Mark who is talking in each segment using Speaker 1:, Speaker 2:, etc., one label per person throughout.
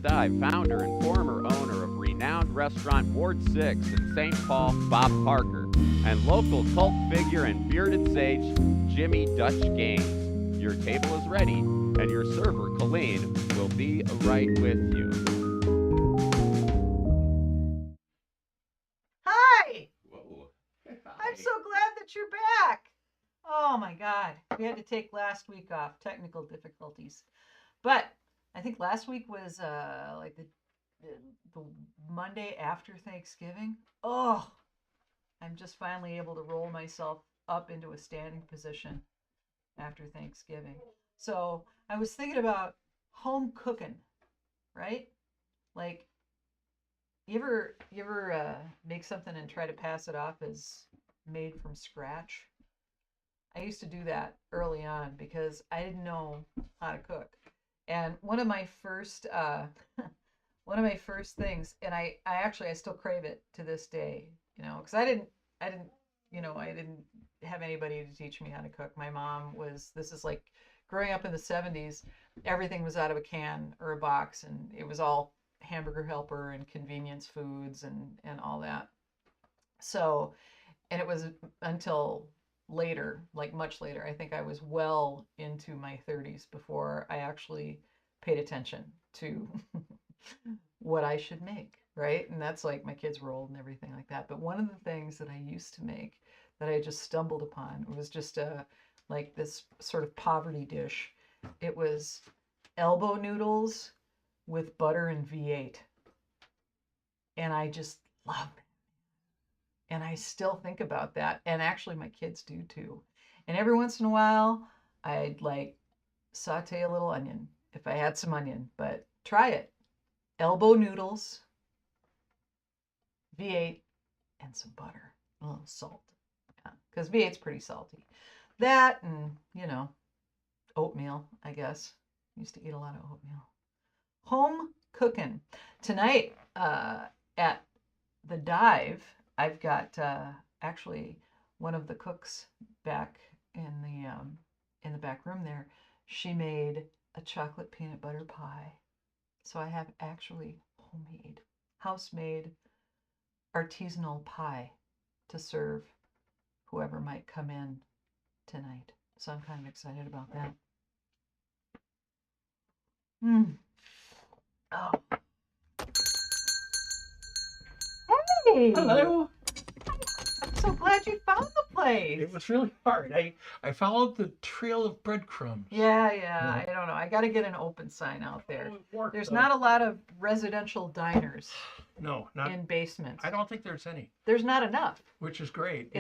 Speaker 1: Dive, founder and former owner of renowned restaurant Ward 6 in St. Paul, Bob Parker, and local cult figure and bearded sage Jimmy Dutch Gaines. Your table is ready, and your server, Colleen, will be right with you.
Speaker 2: Hi!
Speaker 1: Whoa.
Speaker 2: I'm so glad that you're back. Oh my God. We had to take last week off, technical difficulties. But I think last week was like the Monday after Thanksgiving. Oh, I'm just finally able to roll myself up into a standing position after Thanksgiving. So I was thinking about home cooking, right? Like, you ever make something and try to pass it off as made from scratch? I used to do that early on because I didn't know how to cook. And one of my first one of my first things, and I still crave it to this day, because I didn't have anybody to teach me how to cook. My mom was, this is like growing up in the 70s, everything was out of a can or a box, and it was all Hamburger Helper and convenience foods and all that. So, and it was until later, like much later, I think I was well into my 30s before I actually paid attention to what I should make, right? And that's like my kids were old and everything like that. But one of the things that I used to make that I just stumbled upon was just like this sort of poverty dish. It was elbow noodles with butter and V8. And I just loved it. And I still think about that. And actually, my kids do too. And every once in a while, I'd like saute a little onion if I had some onion, but try it. Elbow noodles, V8, and some butter, a little salt. Yeah, because V8's pretty salty. That and, oatmeal, I guess. Used to eat a lot of oatmeal. Home cooking. Tonight at the Dive, I've got actually one of the cooks back in the back room there. She made a chocolate peanut butter pie. So I have actually homemade, house-made, artisanal pie to serve whoever might come in tonight. So I'm kind of excited about that. Oh. Hey!
Speaker 3: Hello.
Speaker 2: I'm so glad you found the place.
Speaker 3: It was really hard. I followed the trail of breadcrumbs.
Speaker 2: Yeah. I don't know. I got to get an open sign out there. There's not a lot of residential diners.
Speaker 3: No, not
Speaker 2: in basements.
Speaker 3: I don't think there's any.
Speaker 2: There's not enough.
Speaker 3: Which is great.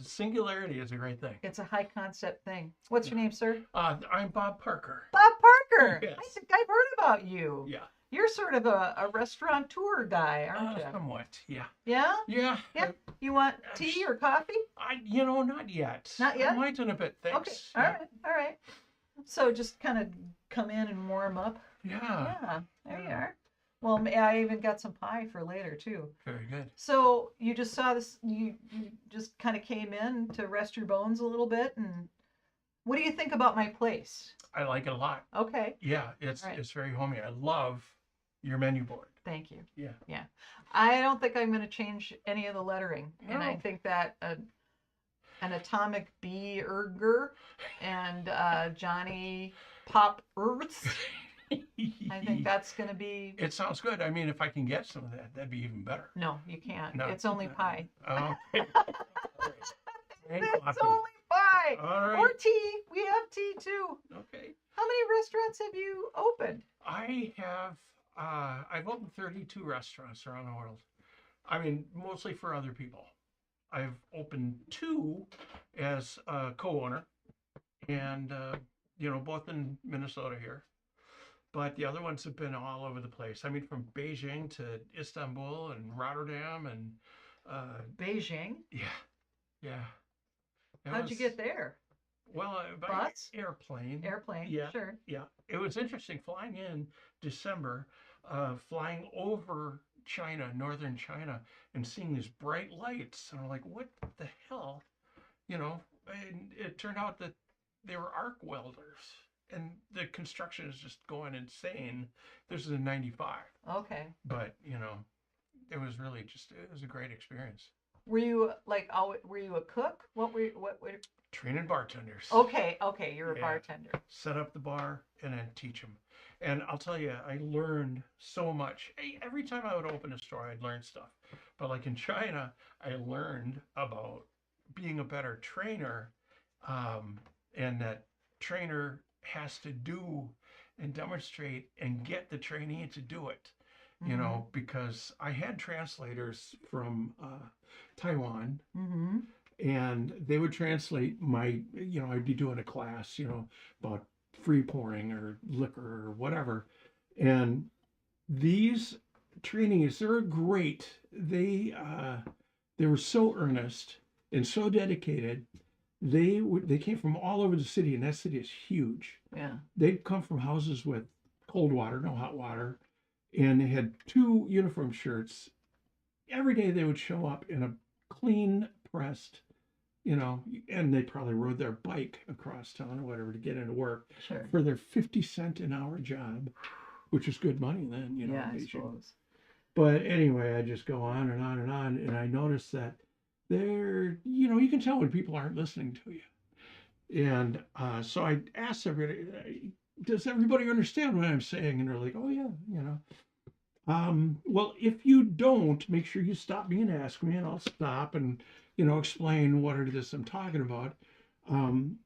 Speaker 3: Singularity is a great thing.
Speaker 2: It's a high concept thing. What's your name, sir?
Speaker 3: I'm Bob Parker.
Speaker 2: Bob Parker.
Speaker 3: Yes.
Speaker 2: I think I've heard about you.
Speaker 3: Yeah.
Speaker 2: You're sort of a restaurateur guy, aren't you?
Speaker 3: Somewhat, yeah.
Speaker 2: Yeah?
Speaker 3: Yeah.
Speaker 2: You want tea or coffee?
Speaker 3: Not yet.
Speaker 2: Not yet?
Speaker 3: I might in a bit, thanks.
Speaker 2: Okay, all right. So just kind of come in and warm up.
Speaker 3: Yeah.
Speaker 2: There you are. Well, I even got some pie for later, too.
Speaker 3: Very good.
Speaker 2: So you just saw this, you just kind of came in to rest your bones a little bit, and what do you think about my place?
Speaker 3: I like it a lot.
Speaker 2: Okay.
Speaker 3: Yeah, it's very homey. I love your menu board.
Speaker 2: Thank you.
Speaker 3: Yeah.
Speaker 2: I don't think I'm going to change any of the lettering. No. And I think that an Atomic B. Erger and Johnny Pop Earths, I think that's going to be...
Speaker 3: It sounds good. I mean, if I can get some of that, that'd be even better.
Speaker 2: No, you can't.
Speaker 3: No.
Speaker 2: It's only pie.
Speaker 3: Oh, okay.
Speaker 2: It's only pie.
Speaker 3: All right.
Speaker 2: Or tea. We have tea, too.
Speaker 3: Okay.
Speaker 2: How many restaurants have you opened?
Speaker 3: I have... I've opened 32 restaurants around the world. I mean, mostly for other people. I've opened 2 as a co-owner, and both in Minnesota here. But the other ones have been all over the place. I mean, from Beijing to Istanbul and Rotterdam and
Speaker 2: Beijing?
Speaker 3: Yeah.
Speaker 2: How'd you get there?
Speaker 3: Well, by
Speaker 2: bus?
Speaker 3: Airplane.
Speaker 2: Airplane.
Speaker 3: Yeah.
Speaker 2: Sure.
Speaker 3: Yeah. It was interesting flying in December, flying over China, northern China, and seeing these bright lights. And I'm like, what the hell? And it turned out that they were arc welders. and the construction is just going insane. This is a 95,
Speaker 2: Okay.
Speaker 3: but it was really it was a great experience.
Speaker 2: Were you were you a cook? What were
Speaker 3: Training bartenders.
Speaker 2: Okay, you're a
Speaker 3: Yeah.
Speaker 2: bartender.
Speaker 3: Set up the bar and then teach them. And I'll tell you, I learned so much. Every time I would open a store, I'd learn stuff. But like in China, I learned about being a better trainer, and that trainer has to do and demonstrate and get the trainee to do it. Because I had translators from Taiwan,
Speaker 2: Mm-hmm.
Speaker 3: and they would translate my, I'd be doing a class, about free pouring or liquor or whatever. And these trainees, they're great. They were so earnest and so dedicated. They came from all over the city, and that city is huge.
Speaker 2: Yeah.
Speaker 3: They'd come from houses with cold water, no hot water, and they had 2 uniform shirts. Every day they would show up in a clean pressed, and they probably rode their bike across town or whatever to get into work
Speaker 2: Sure.
Speaker 3: for their 50-cent an hour job, which is good money then,
Speaker 2: Yeah,
Speaker 3: in
Speaker 2: I
Speaker 3: Beijing.
Speaker 2: suppose.
Speaker 3: But anyway, I just go on and on and on, and I noticed that they're, you can tell when people aren't listening to you. And so I asked everybody, does everybody understand what I'm saying? And they're like, oh yeah, well, if you don't, make sure you stop me and ask me, and I'll stop and, explain what it is I'm talking about. And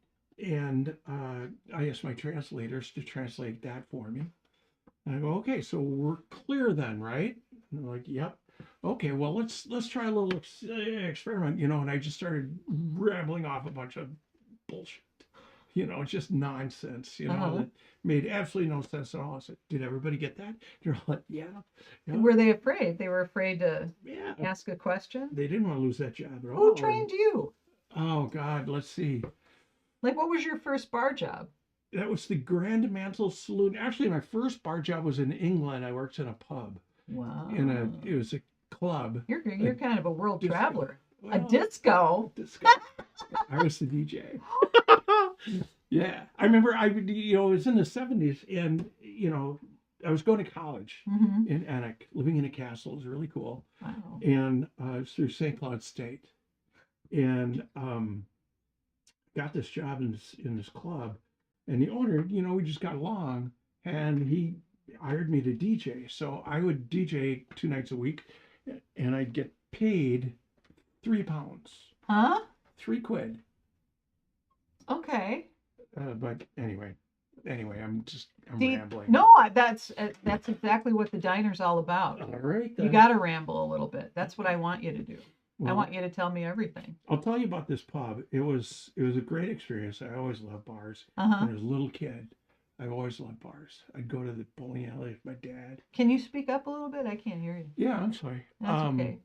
Speaker 3: I asked my translators to translate that for me. And I go, okay, so we're clear then, right? And they're like, yep. Okay, well, let's try a little experiment, and I just started rambling off a bunch of bullshit, just nonsense, that made absolutely no sense at all. I said, did everybody get that? They're like, yeah.
Speaker 2: Were they afraid? They were afraid to
Speaker 3: Yeah.
Speaker 2: ask a question?
Speaker 3: They didn't want to lose that job at all.
Speaker 2: Who trained you?
Speaker 3: Oh, God, let's see.
Speaker 2: Like, what was your first bar job?
Speaker 3: That was the Grand Mantle Saloon. Actually, my first bar job was in England. I worked in a pub.
Speaker 2: Wow.
Speaker 3: It was a club.
Speaker 2: You're kind of a world
Speaker 3: disco.
Speaker 2: traveler.
Speaker 3: Well,
Speaker 2: A disco?
Speaker 3: Disco. I was the DJ. Yeah. I remember it was in the 70s, and, I was going to college
Speaker 2: Mm-hmm.
Speaker 3: in Annick, living in a castle. It was really cool.
Speaker 2: Wow.
Speaker 3: And it was through St. Cloud State. And got this job in this club. And the owner, we just got along, and he hired me to DJ. So I would DJ 2 nights a week, and I'd get paid £3.
Speaker 2: Huh?
Speaker 3: £3.
Speaker 2: Okay.
Speaker 3: But anyway, I'm
Speaker 2: See,
Speaker 3: rambling.
Speaker 2: no, that's exactly what the diner's all about.
Speaker 3: All right, then.
Speaker 2: You got to ramble a little bit. That's what I want you to do. I
Speaker 3: Well,
Speaker 2: want you to tell me everything.
Speaker 3: I'll tell you about this pub. It was a great experience. I always loved bars.
Speaker 2: Uh-huh.
Speaker 3: When I was a little kid, I always loved bars. I'd go to the bowling alley with my dad.
Speaker 2: Can you speak up a little bit? I can't hear you.
Speaker 3: Yeah, I'm sorry.
Speaker 2: That's okay.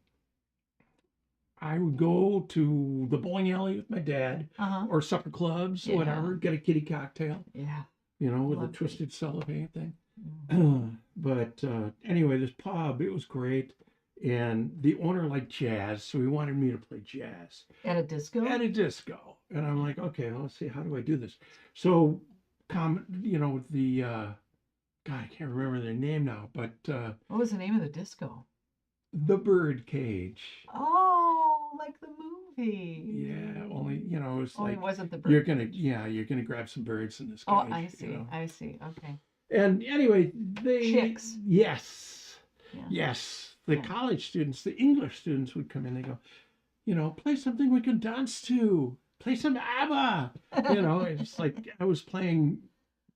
Speaker 3: I would go to the bowling alley with my dad,
Speaker 2: Uh-huh.
Speaker 3: or supper clubs,
Speaker 2: Yeah.
Speaker 3: whatever. Get a kitty cocktail,
Speaker 2: Yeah.
Speaker 3: with
Speaker 2: Love
Speaker 3: a twisted cellophane thing.
Speaker 2: Mm.
Speaker 3: But anyway, this pub, it was great. And the owner liked jazz, so he wanted me to play jazz
Speaker 2: At a disco?
Speaker 3: at a disco. And I'm like, okay, well, let's see, how do I do this? So, the, God, I can't remember their name now, but
Speaker 2: What was the name of the disco?
Speaker 3: the Bird Cage.
Speaker 2: Oh, like the movie.
Speaker 3: Yeah, only, it was
Speaker 2: Only
Speaker 3: like,
Speaker 2: it wasn't the bird.
Speaker 3: you're gonna grab some birds in this cage.
Speaker 2: Oh, I see. I see. Okay.
Speaker 3: And anyway,
Speaker 2: Chicks.
Speaker 3: Yes.
Speaker 2: Yeah.
Speaker 3: Yes. The
Speaker 2: Yeah.
Speaker 3: college students, the English students would come in, they go, play something we can dance to. Play some ABBA. It's like I was playing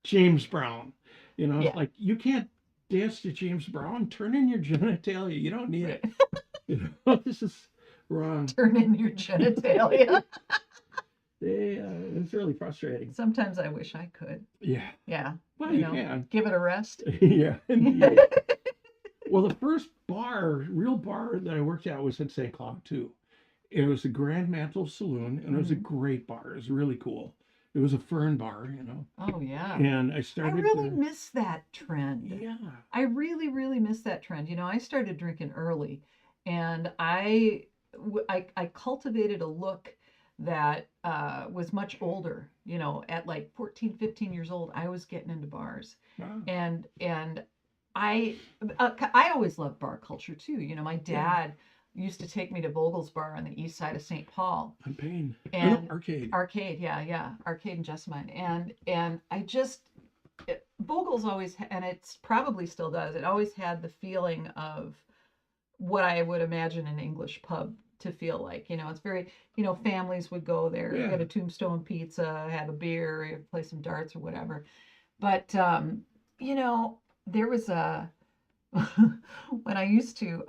Speaker 3: James Brown. It's
Speaker 2: Yeah.
Speaker 3: like, you can't dance to James Brown. Turn in your genitalia. You don't need it. This is wrong.
Speaker 2: Turn in your genitalia.
Speaker 3: It's really frustrating.
Speaker 2: Sometimes I wish I could.
Speaker 3: Yeah.
Speaker 2: Yeah.
Speaker 3: Well, you can.
Speaker 2: Give it a rest.
Speaker 3: Yeah. Indeed. Well, the first real bar that I worked at was in St. Cloud too. It was the Grand Mantle Saloon, and it was a great bar. It was really cool. It was a fern bar,
Speaker 2: Oh, yeah.
Speaker 3: And I
Speaker 2: I
Speaker 3: started.
Speaker 2: really miss that trend.
Speaker 3: Yeah.
Speaker 2: I really, really miss that trend. I started drinking early, and I cultivated a look that was much older, you know, at like 14, 15 years old, I was getting into bars.
Speaker 3: Wow.
Speaker 2: And I always loved bar culture too. You know, my dad used to take me to Vogel's Bar on the east side of St. Paul.
Speaker 3: On Payne.
Speaker 2: And
Speaker 3: Arcade.
Speaker 2: Arcade, yeah, Arcade and Jessamine. And I just Vogel's always, and it's probably still does, it always had the feeling of what I would imagine an English pub to feel like. You know, it's very, you know, families would go there, get a Tombstone pizza, have a beer, play some darts or whatever. But you know, there was a when I used to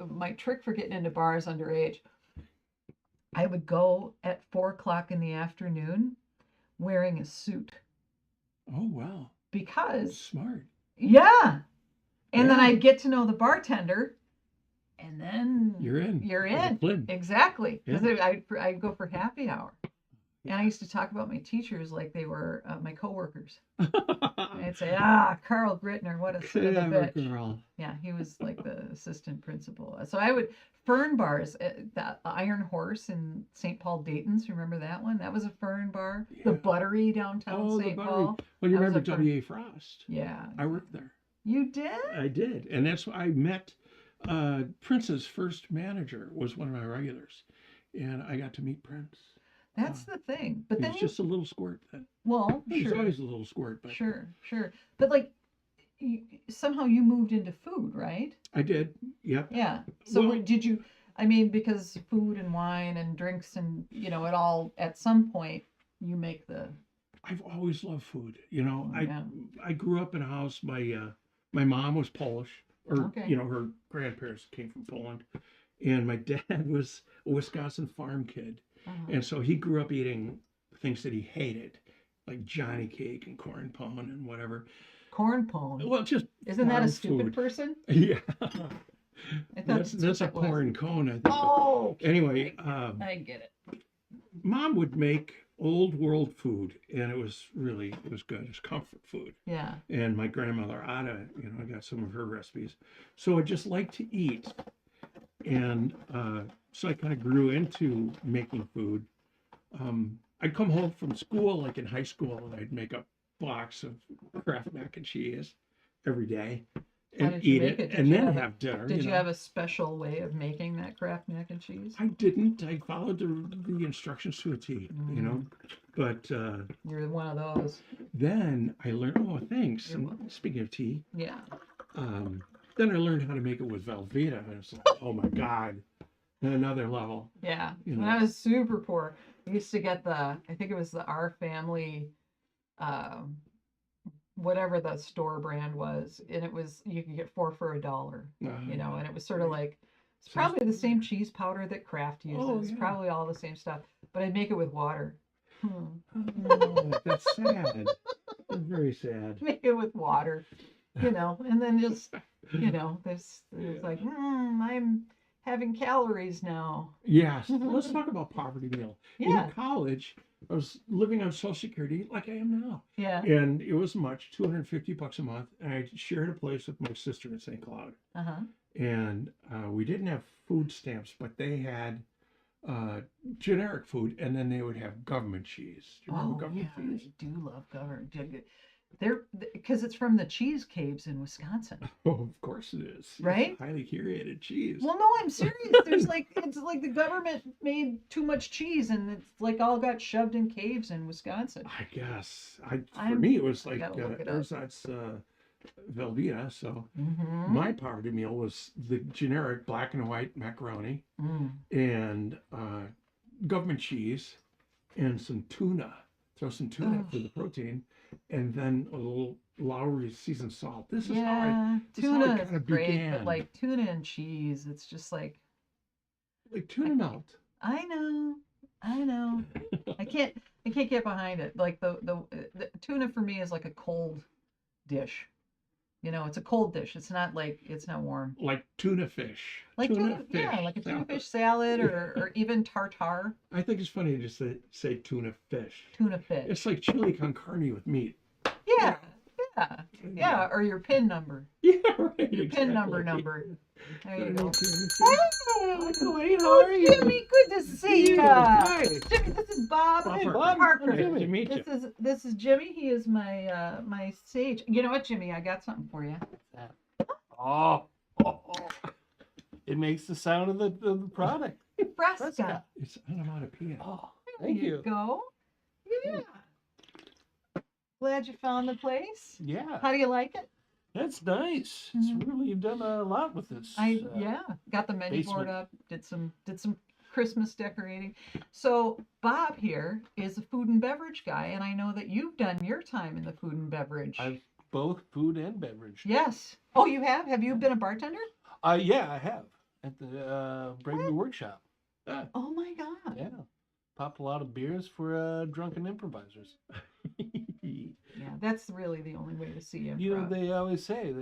Speaker 2: my trick for getting into bars underage, I would go at 4 o'clock in the afternoon wearing a suit.
Speaker 3: Oh wow.
Speaker 2: Because
Speaker 3: smart.
Speaker 2: Yeah. And then I'd get to know the bartender, and then
Speaker 3: you're in.
Speaker 2: You're in. Exactly. Because I'd go for happy hour. And I used to talk about my teachers like they were my coworkers. I'd say, Carl Grittner, what a son of a bitch.
Speaker 3: Girl.
Speaker 2: Yeah, he was like the assistant principal. So I would, Fern Bars, the Iron Horse in St. Paul Dayton's, remember that one? That was a Fern bar. Yeah. The Buttery downtown St. Paul.
Speaker 3: Well, you remember W.A. Frost?
Speaker 2: Yeah.
Speaker 3: I worked there.
Speaker 2: You did?
Speaker 3: I did. And that's why I met Prince's first manager was one of my regulars. And I got to meet Prince.
Speaker 2: That's the thing. But then
Speaker 3: he's just a little squirt then.
Speaker 2: Well,
Speaker 3: he's always a little squirt. But
Speaker 2: Sure. But like, somehow you moved into food, right?
Speaker 3: I did. Yep.
Speaker 2: Yeah. So did you? I mean, because food and wine and drinks and it all at some point you make the.
Speaker 3: I've always loved food. You know, I grew up in a house. My mom was Polish, or her grandparents came from Poland, and my dad was a Wisconsin farm kid. And so he grew up eating things that he hated, like Johnny cake and corn pone and whatever.
Speaker 2: Corn pone?
Speaker 3: Well, just
Speaker 2: isn't that a stupid person?
Speaker 3: Yeah.
Speaker 2: That's
Speaker 3: a corn cone, I think.
Speaker 2: Oh.
Speaker 3: Anyway,
Speaker 2: I get it.
Speaker 3: Mom would make old world food, and it was good. It's comfort food.
Speaker 2: Yeah.
Speaker 3: And my grandmother Ada, I got some of her recipes, so I just like to eat. And so I kind of grew into making food. I'd come home from school, like in high school, and I'd make a box of Kraft mac and cheese every day and eat it, and then have dinner.
Speaker 2: Did you have a special way of making that Kraft mac and cheese?
Speaker 3: I didn't. I followed the instructions to a T, But
Speaker 2: you're one of those.
Speaker 3: Then I learned. Oh, thanks. And speaking of tea, then I learned how to make it with Velveeta, and it's like, oh my God, at another level.
Speaker 2: Yeah. When I was super poor, I used to get I think it was the Our Family, whatever the store brand was, and it was, you could get 4 for $1, and it was sort of like, it's probably the same cheese powder that Kraft uses, probably all the same stuff, but I'd make it with water.
Speaker 3: Oh, that's sad. That's very sad.
Speaker 2: Make it with water, and then just, there's like, I'm having calories now.
Speaker 3: Yes. Let's talk about poverty meal.
Speaker 2: Yeah.
Speaker 3: In college, I was living on Social Security like I am now.
Speaker 2: Yeah.
Speaker 3: And it was much, $250 a month. And I shared a place with my sister in St. Cloud. And we didn't have food stamps, but they had generic food, and then they would have government cheese. Do you remember government cheese?
Speaker 2: I do love government. They're because it's from the cheese caves in Wisconsin.
Speaker 3: Oh, of course it is.
Speaker 2: Right?
Speaker 3: It's highly curated cheese.
Speaker 2: Well, no, I'm serious. There's it's like the government made too much cheese, and it's like all got shoved in caves in Wisconsin.
Speaker 3: I guess. For me, it was like Ersatz's Velveeta. So my poverty meal was the generic black and white macaroni and government cheese and some tuna. Throw some tuna for the protein, and then a little Lowry seasoned salt. This is how
Speaker 2: tuna
Speaker 3: kind of
Speaker 2: great,
Speaker 3: began.
Speaker 2: but like tuna and cheese, it's just like
Speaker 3: tuna melt.
Speaker 2: I know. I can't get behind it. Like the tuna for me is like a cold dish. It's a cold dish. It's not warm.
Speaker 3: Like tuna fish.
Speaker 2: Like tuna fish. Yeah, like a tuna fish salad or even tartare.
Speaker 3: I think it's funny to just say tuna fish.
Speaker 2: Tuna fish.
Speaker 3: It's like chili con carne with meat.
Speaker 2: Yeah. Yeah, or your PIN number.
Speaker 4: Yeah, right.
Speaker 2: Your PIN number. There you go. Hey!
Speaker 4: Elaine, how
Speaker 2: Oh,
Speaker 4: are you?
Speaker 2: Jimmy, good to see you.
Speaker 4: Hi.
Speaker 2: Jimmy, this is Bob.
Speaker 4: Hey,
Speaker 3: Bob.
Speaker 2: Parker.
Speaker 4: Nice to meet you.
Speaker 2: This is Jimmy. He is my my sage. You know what, Jimmy? I got something for you.
Speaker 4: Oh, it makes the sound of the product.
Speaker 2: Fresca.
Speaker 4: It's onomatopoeia. Oh,
Speaker 2: There
Speaker 4: thank you.
Speaker 2: Go. Yeah. Glad you found the place.
Speaker 4: Yeah,
Speaker 2: How do you like it?
Speaker 4: that's nice. It's really, you've done a lot with this.
Speaker 2: Yeah, got the menu board
Speaker 4: basement.
Speaker 2: up. Did some Christmas decorating. So Bob here is a food and beverage guy, and I know that you've done your time in the food and beverage.
Speaker 4: I've both food and beverage.
Speaker 2: Yes. Oh, you have? Have you been a bartender?
Speaker 4: Yeah, I have at the Brave New Workshop.
Speaker 2: Oh my God.
Speaker 4: Yeah, popped a lot of beers for drunken improvisers.
Speaker 2: Yeah, that's really the only way to see improv.
Speaker 4: You know, they always say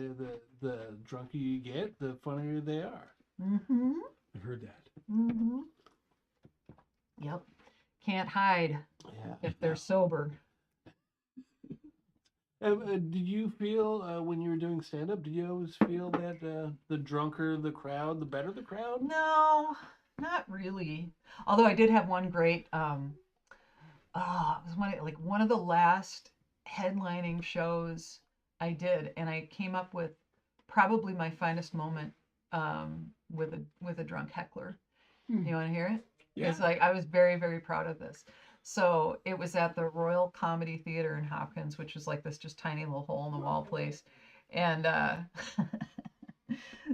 Speaker 4: the drunker you get, the funnier they are.
Speaker 2: Mm-hmm.
Speaker 4: I've heard that.
Speaker 2: Mm-hmm. Yep. Can't hide
Speaker 4: Yeah.
Speaker 2: if they're sober.
Speaker 4: Did you feel when you were doing stand up? Did you always feel that the drunker the crowd, the better the crowd?
Speaker 2: No, not really. Although I did have one great. It was one of the last headlining shows I did, and I came up with probably my finest moment with a drunk heckler. You want to hear it?
Speaker 4: Yeah.
Speaker 2: It's like I was very, very proud of this. So it was at the Royal Comedy Theater in Hopkins, which is like this just tiny little hole in the wall place. And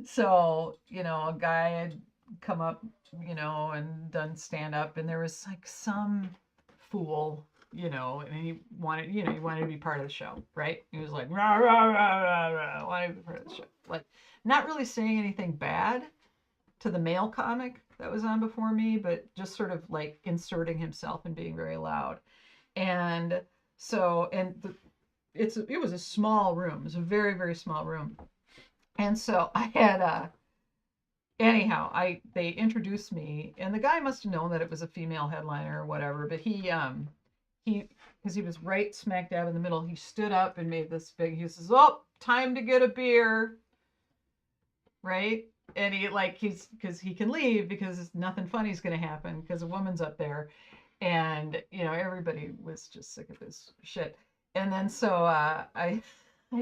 Speaker 2: so, a guy had come up, and done stand up, and there was like some fool, and he wanted to be part of the show, right? He was like, rah, rah, rah, rah, rah, wanted to be part of the show. Like, not really saying anything bad to the male comic that was on before me, but just sort of like inserting himself and being very loud. And so, it was a small room. It was a very, very small room. And so I had, they introduced me, and the guy must have known that it was a female headliner or whatever, but he, because he was right smack dab in the middle, he stood up and made this big, he says, "Oh, time to get a beer." Right? And because he can leave because nothing funny is going to happen because a woman's up there. And, everybody was just sick of this shit. And then so I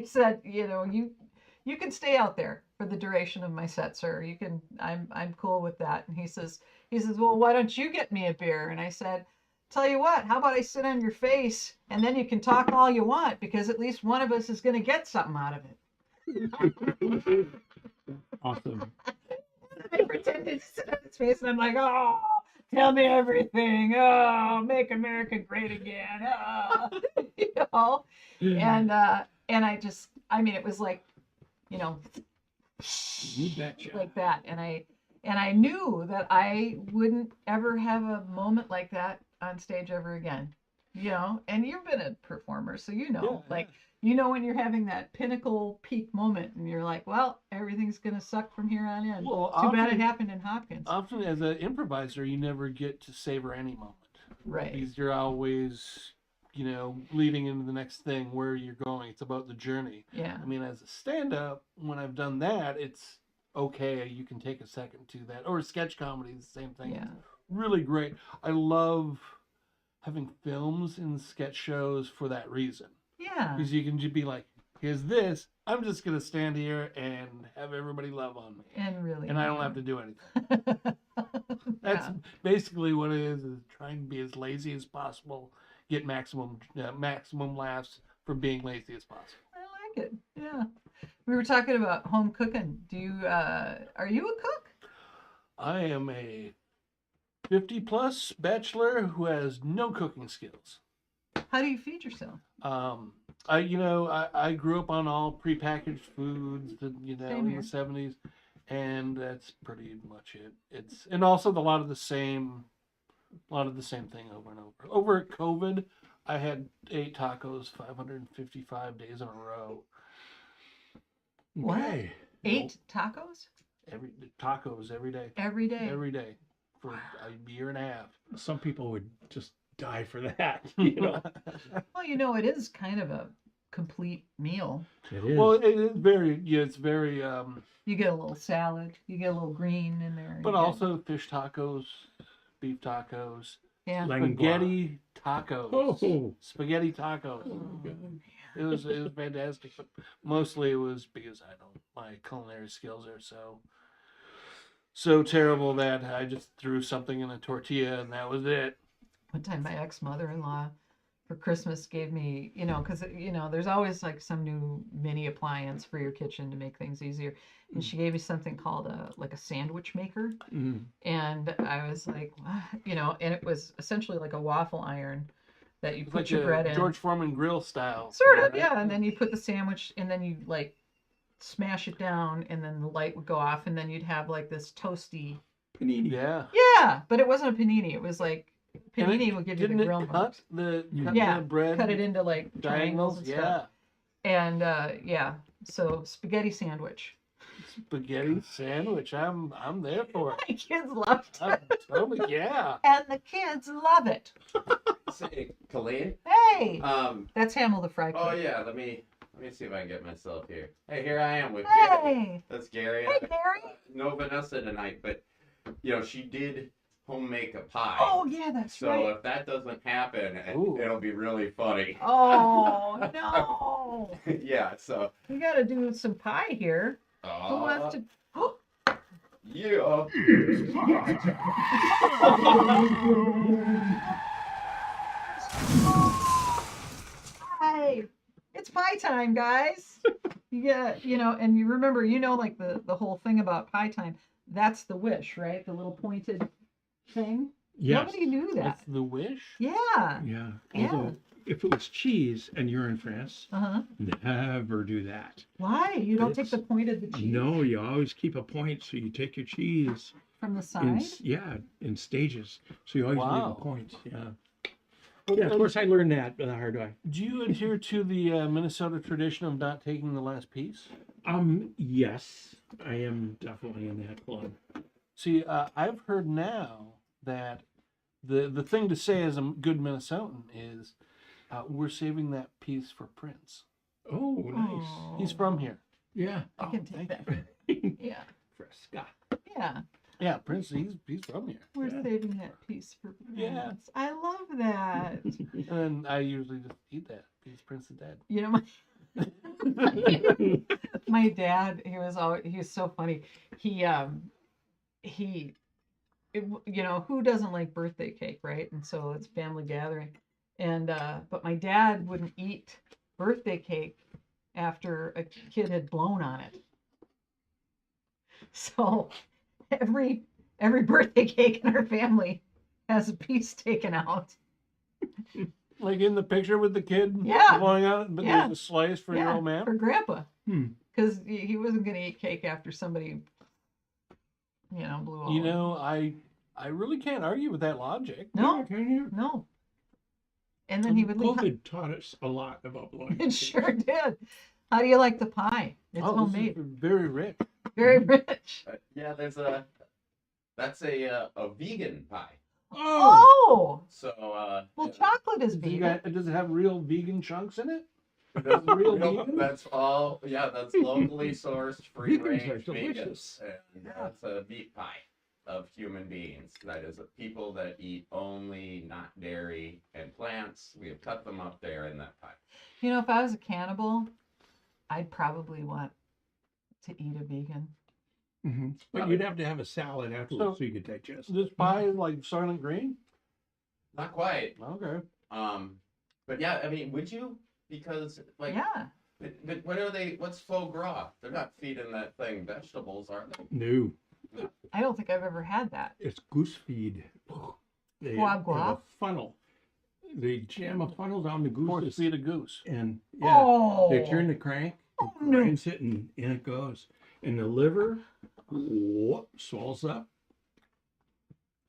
Speaker 2: said, you can stay out there for the duration of my set, sir. You can, I'm cool with that. And he says, well, why don't you get me a beer? And I said, tell you what, how about I sit on your face and then you can talk all you want because at least one of us is going to get something out of it.
Speaker 4: Awesome.
Speaker 2: I pretended to sit on his face, and I'm like, "Oh, tell me everything. Oh, make America great again." Oh, and it was like,
Speaker 4: You betcha.
Speaker 2: like that, and I knew that I wouldn't ever have a moment like that on stage ever again. And you've been a performer, so when you're having that pinnacle peak moment and you're like, well, everything's going to suck from here on in.
Speaker 4: Well,
Speaker 2: Too bad it happened in Hopkins.
Speaker 4: Often as an improviser, you never get to savor any moment.
Speaker 2: Right.
Speaker 4: Because you're always, leading into the next thing where you're going. It's about the journey.
Speaker 2: Yeah.
Speaker 4: I mean, as a stand-up, when I've done that, it's okay. You can take a second to that. Or sketch comedy, the same thing.
Speaker 2: Yeah.
Speaker 4: It's really great. I love having films and sketch shows for that reason.
Speaker 2: Yeah.
Speaker 4: Because you can just be like, here's this. I'm just going to stand here and have everybody love on me.
Speaker 2: And
Speaker 4: I don't have to do anything. That's basically what it is trying to be as lazy as possible, get maximum laughs from being lazy as possible.
Speaker 2: I like it. Yeah. We were talking about home cooking. Are you a cook?
Speaker 4: I am a 50-plus bachelor who has no cooking skills.
Speaker 2: How do you feed yourself?
Speaker 4: I grew up on all prepackaged foods, in
Speaker 2: here.
Speaker 4: the 70s, and that's pretty much it. And also a lot of the same thing over and over. Over at COVID, I had 8 tacos 555 days in a row.
Speaker 2: What?
Speaker 4: Okay.
Speaker 2: 8 tacos?
Speaker 4: Tacos every day.
Speaker 2: Every day.
Speaker 4: Every day for a year and a half.
Speaker 3: Some people would just die for that.
Speaker 2: Well, it is kind of complete meal.
Speaker 5: It is.
Speaker 4: Well, it's very, yeah, it's very,
Speaker 2: You get a little salad, you get a little green in there.
Speaker 4: but
Speaker 2: you get-
Speaker 4: also fish tacos, beef tacos,
Speaker 2: yeah.
Speaker 5: Langua.
Speaker 4: spaghetti tacos,
Speaker 5: Oh.
Speaker 4: spaghetti tacos. It was fantastic, but mostly it was because my culinary skills are so terrible that I just threw something in a tortilla and that was it.
Speaker 2: One time my ex-mother-in-law for Christmas gave me, because, there's always like some new mini appliance for your kitchen to make things easier. And she gave me something called a sandwich maker.
Speaker 5: Mm.
Speaker 2: And I was like, what? And it was essentially like a waffle iron that you
Speaker 4: It's
Speaker 2: put
Speaker 4: like
Speaker 2: your
Speaker 4: a
Speaker 2: bread in.
Speaker 4: George Foreman grill style.
Speaker 2: Sort
Speaker 4: thing,
Speaker 2: of,
Speaker 4: right?
Speaker 2: yeah. And then you put the sandwich and then you like smash it down and then the light would go off and then you'd have like this toasty.
Speaker 5: Panini.
Speaker 4: Yeah.
Speaker 2: Yeah, but it wasn't a panini. It was like
Speaker 4: And
Speaker 2: panini
Speaker 4: it-
Speaker 2: would give you the
Speaker 4: Didn't
Speaker 2: grill
Speaker 4: it
Speaker 2: marks.
Speaker 4: cut
Speaker 2: Yeah,
Speaker 4: the bread
Speaker 2: Cut it into like triangles and
Speaker 4: yeah.
Speaker 2: stuff. And yeah, so spaghetti sandwich.
Speaker 4: Spaghetti sandwich. I'm there for it.
Speaker 2: My kids loved
Speaker 4: I'm
Speaker 2: it.
Speaker 4: totally, yeah.
Speaker 2: And the kids love it.
Speaker 1: Say, Colleen.
Speaker 2: Hey,
Speaker 1: Um.
Speaker 2: that's Hamill the fried
Speaker 1: Oh
Speaker 2: cook.
Speaker 1: yeah. Let me see if I can get myself here. Hey, here I am with Gary.
Speaker 2: Hey,
Speaker 1: That's Gary.
Speaker 2: hey, Gary.
Speaker 1: No Vanessa tonight, but she did home make a pie.
Speaker 2: Oh yeah, that's
Speaker 1: so
Speaker 2: right.
Speaker 1: if that doesn't happen,
Speaker 4: Ooh.
Speaker 1: it'll be really funny.
Speaker 2: Oh no,
Speaker 1: Yeah. So.
Speaker 2: we got to do some pie here. Who wants to? Oh,
Speaker 1: Yeah.
Speaker 2: Hi, it's pie time, guys. Yeah, and you remember, like the whole thing about pie time. That's the wish, right? The little pointed thing.
Speaker 5: Yes.
Speaker 2: Nobody knew that.
Speaker 4: That's the wish.
Speaker 2: Yeah.
Speaker 5: Yeah.
Speaker 2: Yeah.
Speaker 5: Although, if it was cheese and you're in France,
Speaker 2: Uh-huh.
Speaker 5: never do that.
Speaker 2: Why? You don't take
Speaker 5: It's-
Speaker 2: the point of the cheese
Speaker 5: No, you always keep a point, so you take your cheese
Speaker 2: from the
Speaker 5: in
Speaker 2: side?
Speaker 5: in stages. So you always leave
Speaker 4: Wow.
Speaker 5: a point. Yeah. Yeah, of course I learned that the hard way.
Speaker 4: Do you adhere to the Minnesota tradition of not taking the last piece?
Speaker 5: Yes, I am definitely in that club.
Speaker 4: See, I've heard now that the thing to say as a good Minnesotan is we're saving that piece for Prince.
Speaker 5: Oh, nice.
Speaker 2: Oh,
Speaker 4: He's from here.
Speaker 5: Yeah.
Speaker 2: I can take
Speaker 4: thank
Speaker 2: that. Yeah.
Speaker 5: Fresca.
Speaker 2: Yeah.
Speaker 4: Yeah, Prince, he's from here.
Speaker 2: We're
Speaker 5: Yeah.
Speaker 2: saving that piece for
Speaker 4: Yeah.
Speaker 2: Prince. I love that.
Speaker 4: And I usually just eat that because Prince is dead.
Speaker 2: My dad, he was so funny. Who doesn't like birthday cake, right? And so it's family gathering. And but my dad wouldn't eat birthday cake after a kid had blown on it. So every birthday cake in our family has a piece taken out.
Speaker 4: Like in the picture with the kid
Speaker 2: Yeah.
Speaker 4: blowing out, but
Speaker 2: Yeah.
Speaker 4: there's a slice for your old man.
Speaker 2: for Grandpa.
Speaker 5: Hmm.
Speaker 2: Because he wasn't going to eat cake after somebody, blew all.
Speaker 4: I really can't argue with that logic.
Speaker 2: No,
Speaker 5: Can you?
Speaker 2: no. And then he would leave.
Speaker 5: COVID taught us a lot about blowing.
Speaker 2: It sure did. How do you like the pie? It's
Speaker 4: This is
Speaker 2: homemade.
Speaker 4: very rich.
Speaker 2: Very rich.
Speaker 1: Yeah. That's a vegan pie.
Speaker 2: Oh,
Speaker 1: So.
Speaker 2: well, chocolate is
Speaker 4: Does
Speaker 2: vegan.
Speaker 4: it have real vegan chunks in it?
Speaker 1: That's,
Speaker 4: real vegan?
Speaker 1: that's all. Yeah, that's locally sourced, free
Speaker 5: Vegans are
Speaker 1: range
Speaker 5: delicious.
Speaker 1: vegans, and that's a meat pie of human beings. That is people that eat only not dairy and plants. We have cut them up there in that pie.
Speaker 2: If I was a cannibal, I'd probably want to eat a vegan.
Speaker 5: Mm-hmm. But you'd have to have a salad afterwards so you could digest.
Speaker 4: This pie is like Silent Green?
Speaker 1: Not quite.
Speaker 4: Okay.
Speaker 1: But yeah, I mean, would you? Because
Speaker 2: Yeah.
Speaker 1: But what are they? What's faux gras? They're not feeding that thing vegetables, are they?
Speaker 5: No,
Speaker 2: I don't think I've ever had that.
Speaker 5: it's goose feed. They
Speaker 2: Foie
Speaker 5: have
Speaker 2: gras?
Speaker 5: a funnel. They jam a funnel down the
Speaker 4: Force
Speaker 5: goose
Speaker 4: feed a goose.
Speaker 5: and yeah,
Speaker 2: Oh.
Speaker 5: they turn the crank,
Speaker 2: Oh,
Speaker 5: it
Speaker 2: no.
Speaker 5: grinds it, and in it goes. And the liver, whoop, swells up.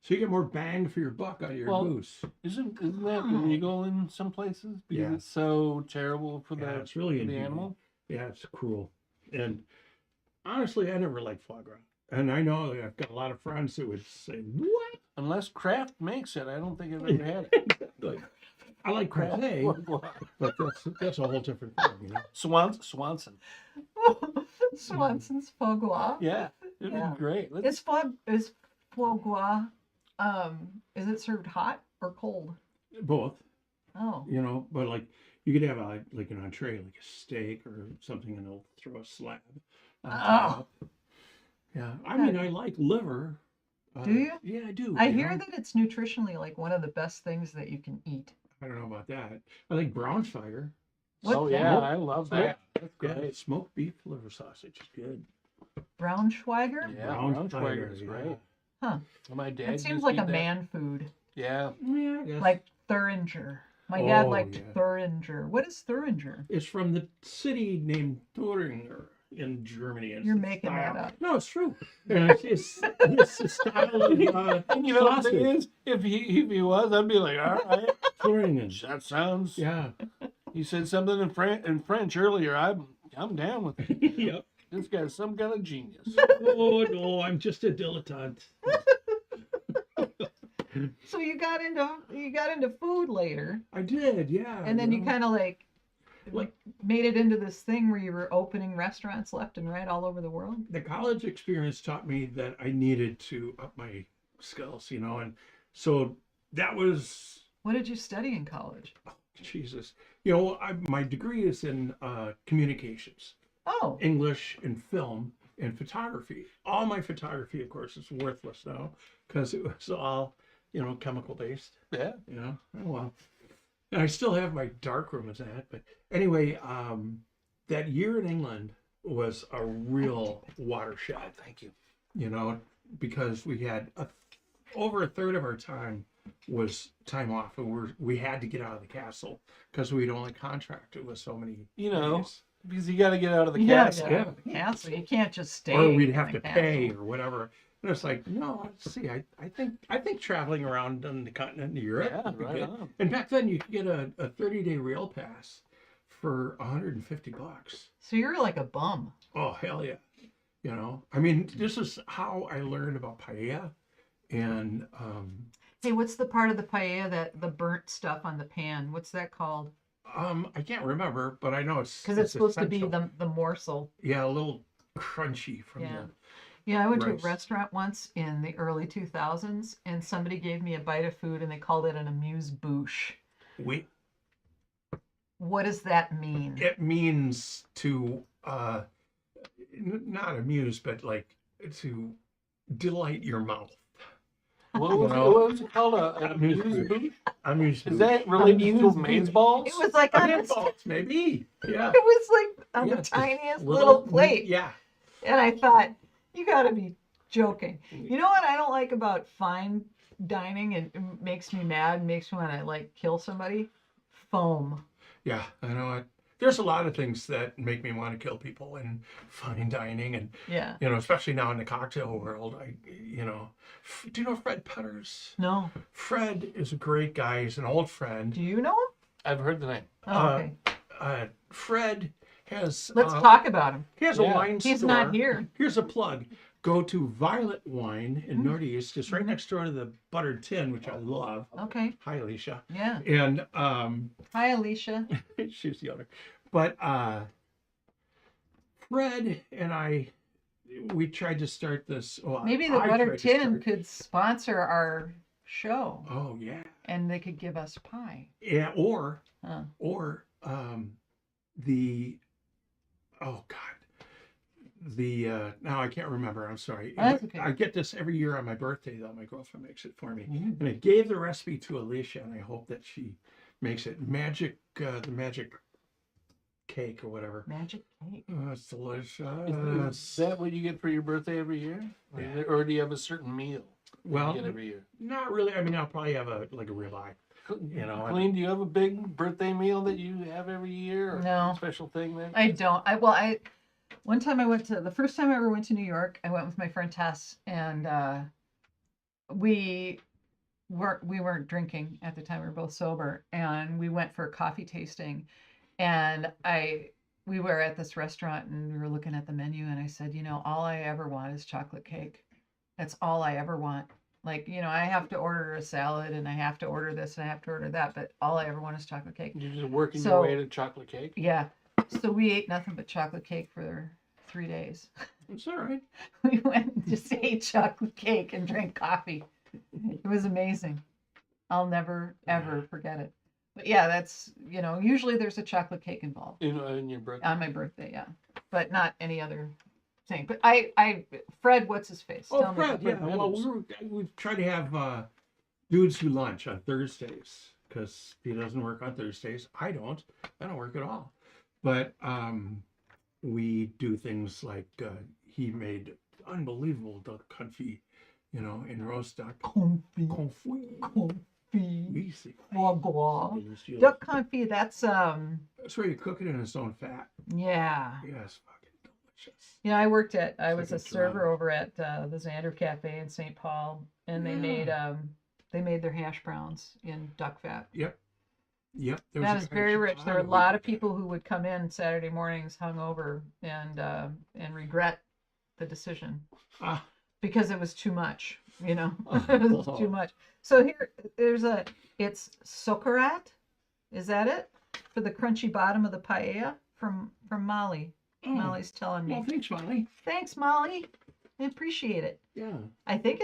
Speaker 5: So you get more bang for your buck out of your
Speaker 4: Well,
Speaker 5: goose.
Speaker 4: Isn't that
Speaker 2: Hmm.
Speaker 4: illegal in some places because
Speaker 5: Yeah.
Speaker 4: it's so terrible for
Speaker 5: Yeah,
Speaker 4: the
Speaker 5: it's really
Speaker 4: for the
Speaker 5: inhumane.
Speaker 4: animal?
Speaker 5: Yeah, it's cruel. And honestly, I never liked foie gras. And I know I've got a lot of friends that would say, "What?"
Speaker 4: Unless Kraft makes it, I don't think I've ever had it.
Speaker 5: Like, I like crêpe, but that's a whole different thing, you know.
Speaker 4: Swanson.
Speaker 2: Swanson's foie gras.
Speaker 4: Yeah, it'd
Speaker 2: Yeah.
Speaker 4: be great.
Speaker 2: Is foie gras, is it served hot or cold?
Speaker 5: Both,
Speaker 2: Oh,
Speaker 5: you know, but like you could have like an entree, like a steak or something, and they'll throw a slab on top. Yeah, I mean, I like liver.
Speaker 2: Do you?
Speaker 5: Yeah, I do.
Speaker 2: I
Speaker 5: you
Speaker 2: hear
Speaker 5: know?
Speaker 2: that it's nutritionally like one of the best things that you can eat.
Speaker 5: I don't know about that. I like Braunschweiger.
Speaker 2: What's
Speaker 4: Oh
Speaker 2: that?
Speaker 4: yeah, I love that. That's
Speaker 5: Yeah,
Speaker 4: great.
Speaker 5: smoked beef liver sausage is good.
Speaker 2: Braunschweiger?
Speaker 4: Yeah, Braunschweiger is
Speaker 5: yeah.
Speaker 4: great.
Speaker 2: Huh.
Speaker 4: My dad
Speaker 2: That
Speaker 4: used
Speaker 2: seems
Speaker 4: to
Speaker 2: like
Speaker 4: eat
Speaker 2: a
Speaker 4: that.
Speaker 2: man food.
Speaker 4: Yeah,
Speaker 5: Yeah, I guess.
Speaker 2: Like Thuringer. My dad
Speaker 5: Oh,
Speaker 2: liked
Speaker 5: yeah.
Speaker 2: Thuringer. What is Thuringer?
Speaker 5: It's from the city named Thüringer in Germany. And
Speaker 2: You're
Speaker 5: it's a
Speaker 2: making that
Speaker 5: style-
Speaker 2: up.
Speaker 5: No, it's true. And it's a style of
Speaker 4: and you know the thing
Speaker 5: sausage.
Speaker 4: is, if he was, I'd be like, all right,
Speaker 5: Thüringen.
Speaker 4: that sounds.
Speaker 5: Yeah.
Speaker 4: He said something in French earlier. I'm down with it.
Speaker 5: Yep.
Speaker 4: This guy's some kind of genius.
Speaker 5: Oh no, I'm just a dilettante.
Speaker 2: So you got into food later,
Speaker 5: I did, yeah.
Speaker 2: and then you
Speaker 5: know.
Speaker 2: kind of like
Speaker 5: Like-
Speaker 2: made it into this thing where you were opening restaurants left and right all over the world.
Speaker 5: The college experience taught me that I needed to up my skills, you know, and so that was
Speaker 2: What did you study in college?
Speaker 5: Jesus. You know, my degree is in communications,
Speaker 2: Oh,
Speaker 5: English and film and photography. All my photography, of course, is worthless now because it was all, you know, chemical based.
Speaker 4: Yeah.
Speaker 5: You know, oh well. And I still have my darkroom as that. But anyway, that year in England was a real watershed.
Speaker 4: Thank you.
Speaker 5: You know, because we had over a third of our time was time off, and we had to get out of the castle because we'd only contracted with so many.
Speaker 4: You know,
Speaker 5: days.
Speaker 4: because you got to get out of the
Speaker 2: yeah,
Speaker 4: castle.
Speaker 2: yeah. Castle. You can't just stay.
Speaker 5: Or we'd
Speaker 2: in
Speaker 5: have
Speaker 2: the
Speaker 5: to pay
Speaker 2: castle.
Speaker 5: or whatever. And it's like, no, see, I think traveling around on the continent of Europe
Speaker 4: Yeah,
Speaker 5: would be
Speaker 4: right
Speaker 5: good.
Speaker 4: on.
Speaker 5: And back then you could get a 30-day rail pass for $150.
Speaker 2: So you're like a bum.
Speaker 5: Oh hell yeah. You know, I mean, this is how I learned about paella and
Speaker 2: Hey, what's the part of the paella that the burnt stuff on the pan? What's that called?
Speaker 5: I can't remember, but I know it's
Speaker 2: Because it's supposed to be
Speaker 5: essential.
Speaker 2: the morsel.
Speaker 5: Yeah, a little crunchy from
Speaker 2: Yeah.
Speaker 5: the
Speaker 2: Yeah, I went to a
Speaker 5: rice.
Speaker 2: restaurant once in the early 2000s, and somebody gave me a bite of food, and they called it an amuse-bouche.
Speaker 5: wait.
Speaker 2: What does that mean?
Speaker 5: It means to not amuse, but like to delight your mouth.
Speaker 4: What was,
Speaker 5: No.
Speaker 4: what was it called? An
Speaker 5: Amuse
Speaker 4: amuse
Speaker 5: bouche.
Speaker 4: bouche?
Speaker 5: Amuse.
Speaker 4: Is that related to maze balls?
Speaker 2: It was like on
Speaker 5: Onion
Speaker 2: its,
Speaker 5: balls, maybe? Yeah.
Speaker 2: it was like on
Speaker 5: Yeah,
Speaker 2: the
Speaker 5: just
Speaker 2: tiniest little plate.
Speaker 5: Yeah.
Speaker 2: And I thought, you got to be joking. You know what I don't like about fine dining and it makes me mad, makes me want to like kill somebody? Foam.
Speaker 5: Yeah, I know it. There's a lot of things that make me want to kill people in fine dining, and
Speaker 2: Yeah.
Speaker 5: you know, especially now in the cocktail world. Do you know Fred Putters?
Speaker 2: No.
Speaker 5: Fred is a great guy. He's an old friend.
Speaker 2: Do you know him?
Speaker 4: I've heard the name.
Speaker 2: Oh, okay.
Speaker 5: Fred has.
Speaker 2: Let's talk about him.
Speaker 5: He has a
Speaker 4: Yeah.
Speaker 5: wine store.
Speaker 2: He's not here.
Speaker 5: Here's a plug. Go to Violet Wine in Northeast, just right next door to the Buttered Tin, which I love.
Speaker 2: Okay.
Speaker 5: Hi, Alicia.
Speaker 2: Yeah.
Speaker 5: And
Speaker 2: Hi, Alicia.
Speaker 5: she's the owner. But Fred and we tried to start this. Well,
Speaker 2: Maybe the
Speaker 5: I
Speaker 2: Butter
Speaker 5: tried to
Speaker 2: Tin
Speaker 5: start-
Speaker 2: could sponsor our show,
Speaker 5: Oh yeah,
Speaker 2: and they could give us pie.
Speaker 5: yeah. Or
Speaker 2: Huh.
Speaker 5: the oh god, the now I can't remember. I'm sorry.
Speaker 2: Oh, that's okay.
Speaker 5: I get this every year on my birthday though. My girlfriend makes it for me,
Speaker 2: Mm.
Speaker 5: and I gave the recipe to Alicia, and I hope that she makes it. The magic cake or whatever.
Speaker 2: Magic cake.
Speaker 5: Oh, it's delicious.
Speaker 4: Is that what you get for your birthday every year?
Speaker 5: Yeah.
Speaker 4: Or do you have a certain meal
Speaker 5: Well,
Speaker 4: you get every year?
Speaker 5: not really. I mean, I'll probably have a ribeye. You know,
Speaker 4: Colleen, do you have a big birthday meal that you have every year? Or
Speaker 2: No.
Speaker 4: a special thing then?
Speaker 2: I don't. One time the first time I ever went to New York, I went with my friend Tess, and we weren't drinking at the time. We were both sober, and we went for a coffee tasting, and we were at this restaurant, and we were looking at the menu, and I said, all I ever want is chocolate cake. That's all I ever want. Like, I have to order a salad and I have to order this and I have to order that, but all I ever want is chocolate cake.
Speaker 4: You're just working
Speaker 2: So-
Speaker 4: your way to chocolate cake.
Speaker 2: Yeah. So we ate nothing but chocolate cake for 3 days.
Speaker 5: It's all right.
Speaker 2: We went and just ate chocolate cake and drank coffee. It was amazing. I'll never, ever forget it. But yeah, that's, usually there's a chocolate cake involved
Speaker 4: In your birthday.
Speaker 2: on my birthday, yeah. But not any other thing. But Fred, what's his face?
Speaker 5: Oh,
Speaker 2: Tell me
Speaker 5: Fred, yeah.
Speaker 2: about Fred.
Speaker 5: Well, we try to have dudes who lunch on Thursdays because he doesn't work on Thursdays. I don't work at all. But we do things like he made unbelievable duck confit, and roast duck. Confit. Oui, c'est
Speaker 2: Foie gras.
Speaker 5: delicious.
Speaker 2: Duck confit, that's,
Speaker 5: That's where you cook it in its own fat.
Speaker 2: yeah.
Speaker 5: Yes, fucking delicious.
Speaker 2: Yeah, I was a
Speaker 5: Second
Speaker 2: server
Speaker 5: drama.
Speaker 2: over at the Xander Cafe in St. Paul, and they made their hash browns in duck fat.
Speaker 5: Yep. There
Speaker 2: That
Speaker 5: a
Speaker 2: was
Speaker 5: guy in
Speaker 2: very rich. There were a
Speaker 5: Chicago
Speaker 2: lot
Speaker 5: who
Speaker 2: of
Speaker 5: did that.
Speaker 2: people who would come in Saturday mornings hungover and regret the decision
Speaker 5: Ah,
Speaker 2: because it was too much. It was too much. So it's socarat, is that it? For the crunchy bottom of the paella from Molly.
Speaker 5: oh,
Speaker 2: Molly's telling me.
Speaker 5: well, thanks, Molly.
Speaker 2: Thanks, Molly. I appreciate it.
Speaker 5: Yeah,
Speaker 2: I think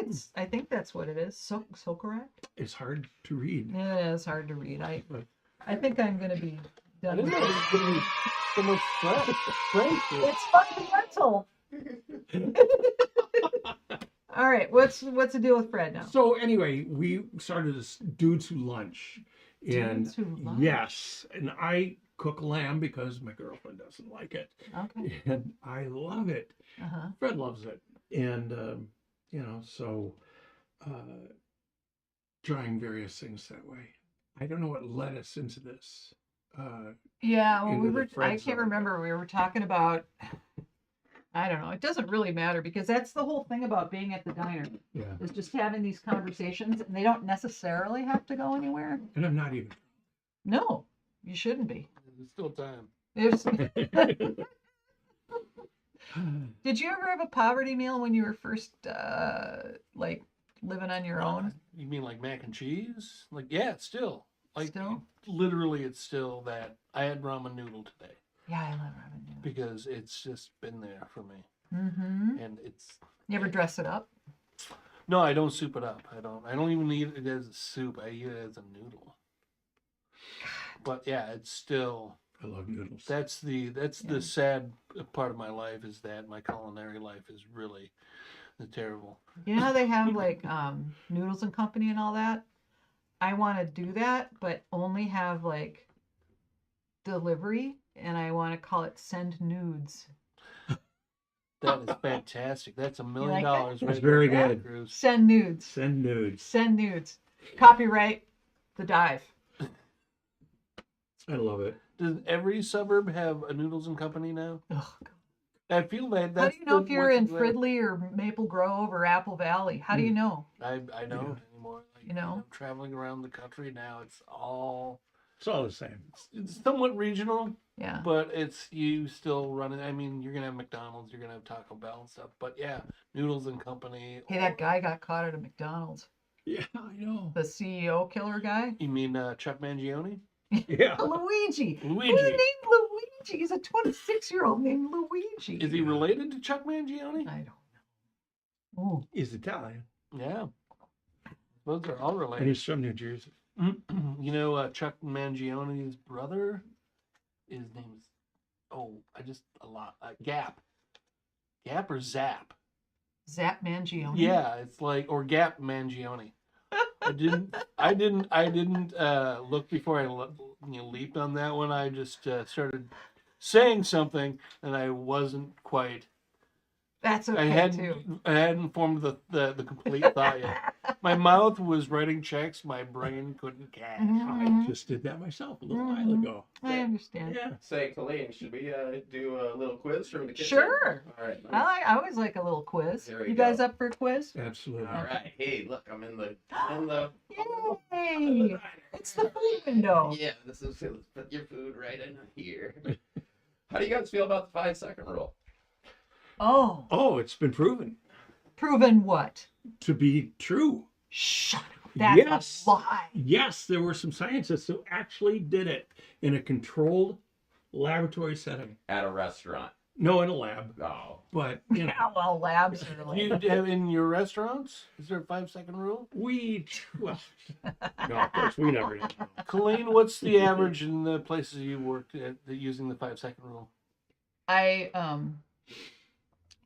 Speaker 2: that's what it is. Socarat.
Speaker 5: it's hard to read.
Speaker 2: Yeah, it's hard to read. I think I'm gonna be
Speaker 4: I
Speaker 2: done.
Speaker 4: didn't
Speaker 2: with
Speaker 4: know
Speaker 2: it.
Speaker 4: it was gonna be so much French.
Speaker 2: It's fundamental. All right, what's the deal with Fred now?
Speaker 5: So anyway, we started this dudes who lunch, and
Speaker 2: Dudes Who Lunch?
Speaker 5: yes, and I cook lamb because my girlfriend doesn't like it,
Speaker 2: Okay.
Speaker 5: and I love it.
Speaker 2: Uh-huh.
Speaker 5: Fred loves it, and so trying various things that way. I don't know what led us into this.
Speaker 2: Yeah, well,
Speaker 5: Into the
Speaker 2: I
Speaker 5: Fred
Speaker 2: can't
Speaker 5: zone.
Speaker 2: remember. We were talking about, I don't know. It doesn't really matter because that's the whole thing about being at the diner
Speaker 5: Yeah,
Speaker 2: is just having these conversations, and they don't necessarily have to go anywhere.
Speaker 5: and I'm not even.
Speaker 2: No, you shouldn't be.
Speaker 4: There's still time.
Speaker 2: There's, did you ever have a poverty meal when you were first like living on your own?
Speaker 4: You mean like mac and cheese? Like, yeah, it's still. Like,
Speaker 2: Still?
Speaker 4: literally, it's still that. I had ramen noodle today
Speaker 2: Yeah, I love ramen noodles.
Speaker 4: because it's just been there for me.
Speaker 2: Mm-hmm.
Speaker 4: And it's.
Speaker 2: You ever dress it up?
Speaker 4: No, I don't soup it up. I don't even eat it as a soup. I eat it as a noodle. But yeah, it's still.
Speaker 5: I love noodles.
Speaker 4: That's
Speaker 2: Yeah.
Speaker 4: the sad part of my life is that my culinary life is really terrible.
Speaker 2: You know how they have like Noodles and Company and all that? I want to do that, but only have like delivery, and I want to call it Send Nudes.
Speaker 4: That is fantastic. That's $1 million
Speaker 2: like that?
Speaker 4: right
Speaker 5: That's
Speaker 4: there,
Speaker 5: very
Speaker 4: Matt
Speaker 5: good.
Speaker 4: Cruz.
Speaker 2: Send Nudes.
Speaker 5: Send nudes.
Speaker 2: Send Nudes. Copyright The Dive.
Speaker 5: I love it.
Speaker 4: Does every suburb have a Noodles and Company now?
Speaker 2: Ugh.
Speaker 4: I feel that.
Speaker 2: How
Speaker 4: That's
Speaker 2: do you know
Speaker 4: the
Speaker 2: if you're in
Speaker 4: working way.
Speaker 2: Fridley or Maple Grove or Apple Valley? How do you know?
Speaker 4: I don't
Speaker 5: Yeah.
Speaker 4: anymore. Like,
Speaker 2: You know?
Speaker 4: traveling around the country now, it's all
Speaker 5: It's all the same.
Speaker 4: it's somewhat regional,
Speaker 2: Yeah.
Speaker 4: but it's you still running. I mean, you're gonna have McDonald's, you're gonna have Taco Bell and stuff, but yeah, Noodles and Company.
Speaker 2: Hey, that guy got caught at a McDonald's.
Speaker 5: Yeah, I know.
Speaker 2: The CEO killer guy.
Speaker 4: You mean Chuck Mangione?
Speaker 5: Yeah.
Speaker 2: Luigi. Who's
Speaker 4: Luigi.
Speaker 2: named Luigi? He's a 26-year-old named Luigi.
Speaker 4: Is he related to Chuck Mangione?
Speaker 2: I don't know. Ooh.
Speaker 5: He's Italian.
Speaker 4: Yeah. Those are all
Speaker 5: And
Speaker 4: related.
Speaker 5: he's from New Jersey.
Speaker 4: You know, Chuck Mangione's brother, his name is, Gap. Gap or Zap?
Speaker 2: Zap Mangione.
Speaker 4: Yeah, it's like, or Gap Mangione. I didn't look before I leaped on that one. I just started saying something and I wasn't quite.
Speaker 2: That's okay too.
Speaker 4: I hadn't formed the complete thought yet. My mouth was writing checks. My brain couldn't catch.
Speaker 2: Mhm.
Speaker 5: I just did that myself a little while
Speaker 2: Mhm.
Speaker 5: ago.
Speaker 2: I understand.
Speaker 5: Yeah.
Speaker 1: Say, Colleen, should we do a little quiz from the kitchen?
Speaker 2: Sure.
Speaker 1: All right.
Speaker 2: I always like a little quiz.
Speaker 1: There we
Speaker 2: You guys
Speaker 1: go.
Speaker 2: up for a quiz?
Speaker 5: Absolutely.
Speaker 1: All right. Hey, look, I'm in the.
Speaker 2: Yay! It's the food window.
Speaker 1: Yeah, this is. Let's put your food right in here. How do you guys feel about the 5-second rule?
Speaker 2: Oh,
Speaker 5: Oh, it's been proven.
Speaker 2: Proven what?
Speaker 5: to be true.
Speaker 2: Shut up. That's
Speaker 5: Yes.
Speaker 2: a lie.
Speaker 5: Yes, there were some scientists who actually did it in a controlled laboratory setting.
Speaker 1: At a restaurant.
Speaker 5: No, in a lab,
Speaker 1: Oh.
Speaker 5: but you know,
Speaker 2: Yeah, well, labs are like.
Speaker 4: In your restaurants, is there a 5-second rule?
Speaker 5: well, no, of course we never did.
Speaker 4: Colleen, what's the average in the places you worked at using the 5-second rule?
Speaker 2: I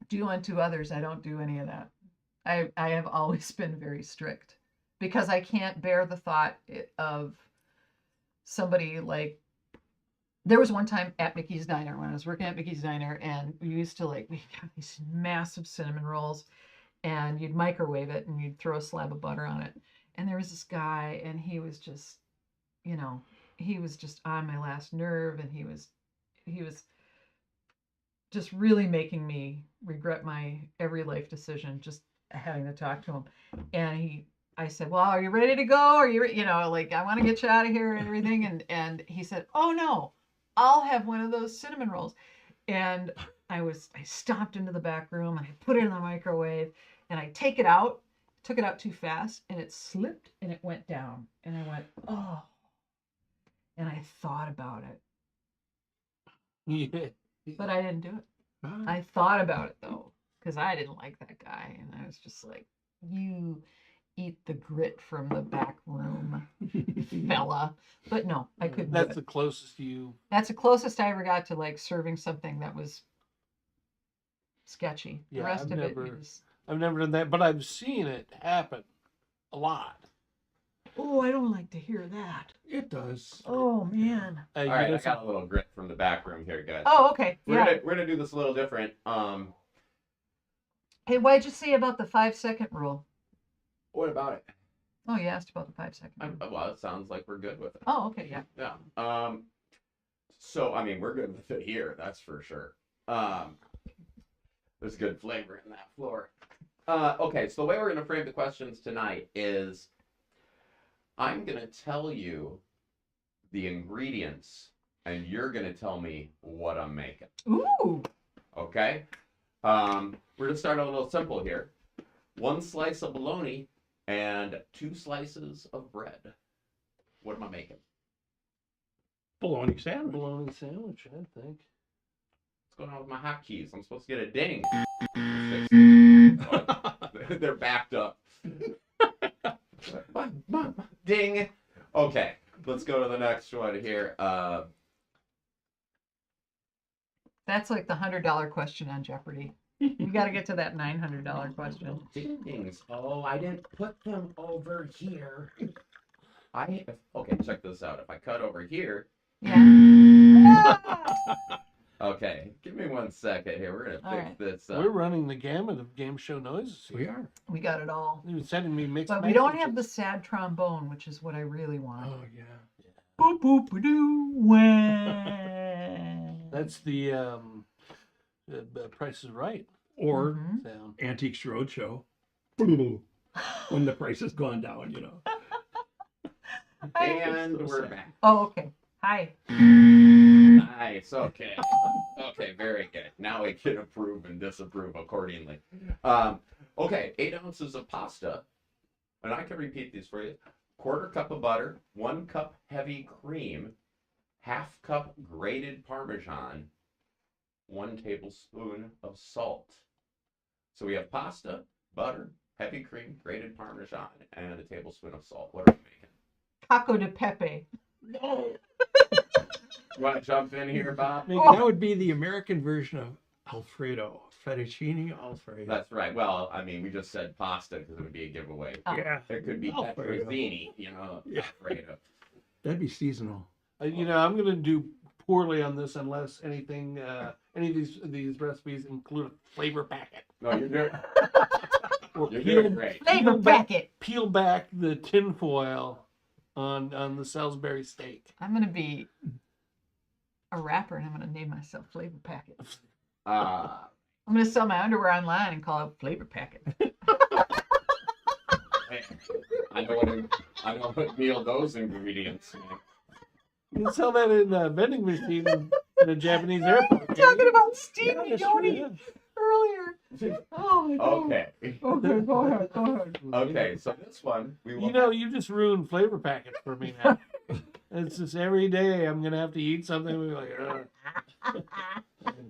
Speaker 2: do unto others. I don't do any of that. I have always been very strict because I can't bear the thought of somebody like. There was one time at Mickey's Diner when I was working at Mickey's Diner, and we used to we got these massive cinnamon rolls, and you'd microwave it and you'd throw a slab of butter on it. And there was this guy, and he was just, he was just on my last nerve, and he was just really making me regret my every life decision just having to talk to him. And I said, well, are you ready to go? Are you, I want to get you out of here and everything. And he said, oh no, I'll have one of those cinnamon rolls. And I stomped into the back room and I put it in the microwave and I took it out too fast and it slipped and it went down. And I went, oh, and I thought about it,
Speaker 4: Yeah.
Speaker 2: but I didn't do it. I thought about it though, because I didn't like that guy. And I was just like, you eat the grit from the back room, fella. But no, I couldn't.
Speaker 4: That's
Speaker 2: do
Speaker 4: the
Speaker 2: it.
Speaker 4: closest you.
Speaker 2: That's the closest I ever got to serving something that was sketchy. The
Speaker 4: Yeah,
Speaker 2: rest
Speaker 4: I've
Speaker 2: of
Speaker 4: never-
Speaker 2: it was.
Speaker 4: I've never done that, but I've seen it happen a lot.
Speaker 2: Oh, I don't like to hear that.
Speaker 5: It does.
Speaker 2: Oh man.
Speaker 1: All right, I got a little grit from the back room here, guys.
Speaker 2: Oh, okay.
Speaker 1: We're
Speaker 2: Yeah.
Speaker 1: gonna do this a little different.
Speaker 2: Hey, what'd you say about the 5-second rule?
Speaker 1: What about it?
Speaker 2: Oh, you asked about the 5-second rule.
Speaker 1: Well, it sounds like we're good with it.
Speaker 2: Oh, okay, yeah.
Speaker 1: Yeah. So I mean, we're good with it here, that's for sure. There's good flavor in that floor. Okay, so the way we're gonna frame the questions tonight is, I'm gonna tell you the ingredients, and you're gonna tell me what I'm making.
Speaker 2: Ooh.
Speaker 1: Okay? We're gonna start a little simple here. 1 slice of bologna and 2 slices of bread. What am I making?
Speaker 5: Bologna sandwich.
Speaker 4: Bologna sandwich, I think.
Speaker 1: What's going on with my hotkeys? I'm supposed to get a ding. They're backed up. Ding. Okay, let's go to the next one here.
Speaker 2: That's like the $100 question on Jeopardy. You got to get to that $900 question.
Speaker 1: Dings. Oh, I didn't put them over here. Okay, check this out. If I cut over here.
Speaker 2: Yeah.
Speaker 1: Okay, give me 1 second here. We're gonna fix this up.
Speaker 4: We're running the gamut of game show noises here.
Speaker 5: We are.
Speaker 2: We got it all.
Speaker 4: He was sending me mixed
Speaker 2: But we don't have the
Speaker 4: messages.
Speaker 2: sad trombone, which is what I really want.
Speaker 5: Oh yeah.
Speaker 2: Boop boop ba-doo, wah.
Speaker 4: That's the Price is Right
Speaker 5: Or
Speaker 2: Mhm.
Speaker 4: sound.
Speaker 5: Antiques Roadshow. When the price has gone down,
Speaker 1: And
Speaker 5: So
Speaker 1: we're
Speaker 5: sad.
Speaker 1: back.
Speaker 2: Oh, okay. Hi.
Speaker 1: Nice. Okay. Okay. Very good. Now we can approve and disapprove accordingly. Okay. 8 ounces of pasta, and I can repeat these for you. 1/4 cup of butter, 1 cup heavy cream, 1/2 cup grated Parmesan, 1 tablespoon of salt. So we have pasta, butter, heavy cream, grated Parmesan, and a tablespoon of salt. What are we making?
Speaker 2: Taco de Pepe.
Speaker 5: No.
Speaker 1: You want to jump in here, Bob?
Speaker 5: That would be the American version of Alfredo. Fettuccine Alfredo.
Speaker 1: That's right. Well, I mean, we just said pasta because it would be a giveaway.
Speaker 5: Yeah.
Speaker 1: It could be
Speaker 5: Alfredo.
Speaker 1: Petrozzini,
Speaker 5: Yeah.
Speaker 1: Alfredo.
Speaker 5: That'd be seasonal.
Speaker 4: I'm going to do poorly on this unless any of these recipes include a flavor packet.
Speaker 1: No, you're doing,
Speaker 4: Or
Speaker 1: you're doing great.
Speaker 2: Flavor packet.
Speaker 4: Peel back the tinfoil on the Salisbury steak.
Speaker 2: I'm going to be a rapper and I'm going to name myself Flavor Packet.
Speaker 1: Uh,
Speaker 2: I'm going to sell my underwear online and call it Flavor Packet.
Speaker 1: I know what meal those ingredients make.
Speaker 4: You can sell that in a vending machine in a Japanese airport.
Speaker 2: Talking about Steve
Speaker 4: Yeah, that's
Speaker 2: Yoni
Speaker 4: true,
Speaker 2: earlier. Oh my God.
Speaker 1: Okay.
Speaker 2: Okay, go ahead.
Speaker 1: Okay, so this one we will.
Speaker 4: You know, you just ruined flavor packets for me now. It's just every day I'm gonna have to eat something. We're like,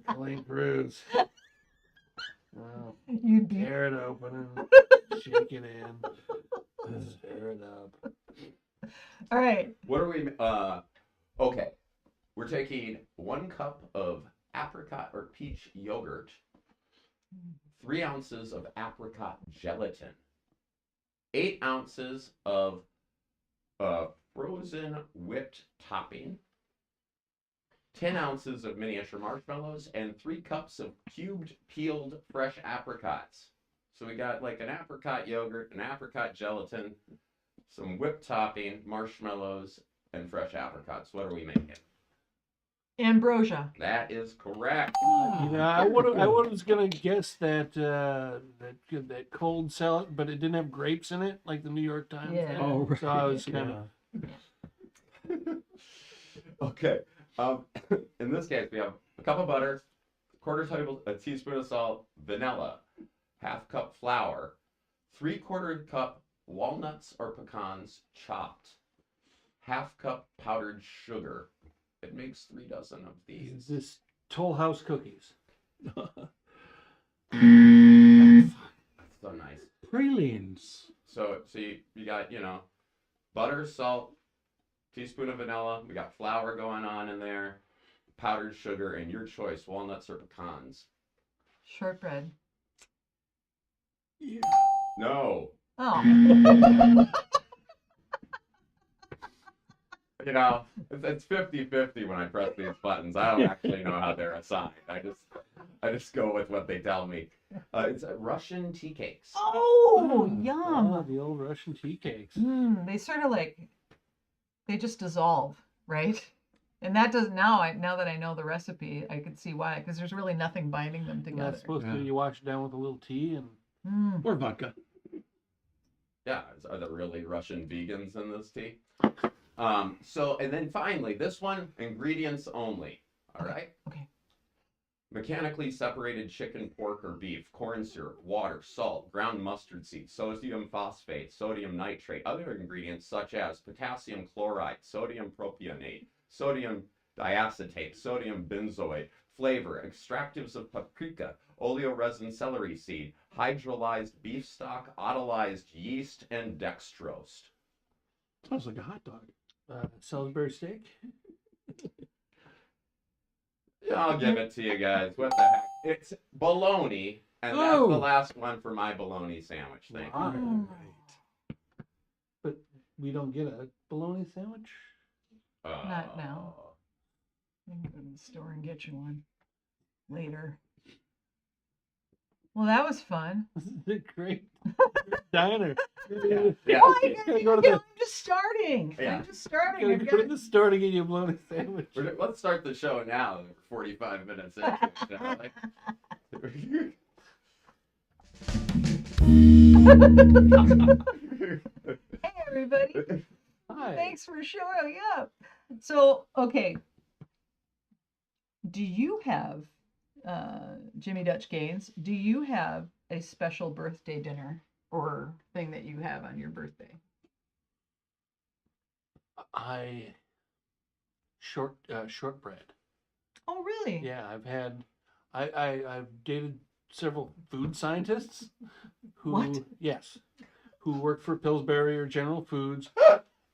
Speaker 4: Colleen Cruz. Well,
Speaker 2: You do.
Speaker 4: tear it open and shake it in. Tear it up.
Speaker 2: All right.
Speaker 1: What are we? Okay, we're taking 1 cup of apricot or peach yogurt, 3 ounces of apricot gelatin, 8 ounces of frozen whipped topping, 10 ounces of miniature marshmallows, and 3 cups of cubed peeled fresh apricots. So we got like an apricot yogurt, an apricot gelatin, some whipped topping, marshmallows, and fresh apricots. What are we making?
Speaker 2: Ambrosia.
Speaker 1: That is correct.
Speaker 4: You know, I was gonna guess that that cold salad, but it didn't have grapes in it, like the New York Times.
Speaker 2: Yeah.
Speaker 4: did.
Speaker 5: Oh, right.
Speaker 4: So I was kind of.
Speaker 1: Okay. In this case, we have a cup of butter, a teaspoon of salt, vanilla, half cup flour, 3/4 cup walnuts or pecans chopped, half cup powdered sugar. It makes 3 dozen of
Speaker 4: Is
Speaker 1: these.
Speaker 4: this Toll House cookies?
Speaker 1: So nice.
Speaker 5: Pralines.
Speaker 1: So you got, butter, salt, teaspoon of vanilla. We got flour going on in there, powdered sugar, and your choice, walnuts or pecans.
Speaker 2: Shortbread.
Speaker 5: Yeah.
Speaker 1: No.
Speaker 2: Oh.
Speaker 1: It's 50-50 when I press these buttons. I don't actually know how they're assigned. I just go with what they tell me. It's Russian tea cakes.
Speaker 2: Oh,
Speaker 4: Oh,
Speaker 2: yum.
Speaker 4: the old Russian tea cakes.
Speaker 2: They sort of they just dissolve, right? And that does now that I know the recipe, I can see why, because there's really nothing binding them
Speaker 4: And
Speaker 2: together.
Speaker 4: that's supposed to
Speaker 5: Yeah.
Speaker 4: be you wash it down with a little tea and
Speaker 5: Or vodka.
Speaker 1: Yeah, are there really Russian vegans in this tea? And then finally, this one, ingredients only. All right?
Speaker 2: Okay.
Speaker 1: Mechanically separated chicken, pork, or beef, corn syrup, water, salt, ground mustard seed, sodium phosphate, sodium nitrate, other ingredients such as potassium chloride, sodium propionate, sodium diacetate, sodium benzoate, flavor, extractives of paprika, oleoresin celery seed, hydrolyzed beef stock, autolyzed yeast, and dextrose.
Speaker 5: Smells like a hot dog.
Speaker 4: Salisbury steak.
Speaker 1: I'll give it to you guys. What the heck? It's bologna, and that's the
Speaker 5: Oh.
Speaker 1: last one for my bologna sandwich. Thank you.
Speaker 4: Wow. But we don't get a bologna sandwich.
Speaker 2: Not now. I can go to the store and get you one later. Well, that was fun.
Speaker 4: This is a great diner.
Speaker 1: Yeah.
Speaker 2: Oh,
Speaker 4: Gotta go to the-
Speaker 2: I'm just starting.
Speaker 1: Yeah.
Speaker 2: I'm just starting.
Speaker 4: Gotta
Speaker 2: I've
Speaker 4: go to
Speaker 2: got
Speaker 4: the store to get you a bologna sandwich.
Speaker 1: Let's start the show now. 45 minutes into it, shall we?
Speaker 2: Hey, everybody.
Speaker 4: Hi.
Speaker 2: Thanks for showing up. So, okay. Do you have, Jimmy Dutch Gaines, do you have a special birthday dinner or thing that you have on your birthday?
Speaker 4: Shortbread.
Speaker 2: Oh, really?
Speaker 4: Yeah, I've dated several food scientists who
Speaker 2: What?
Speaker 4: yes, who worked for Pillsbury or General Foods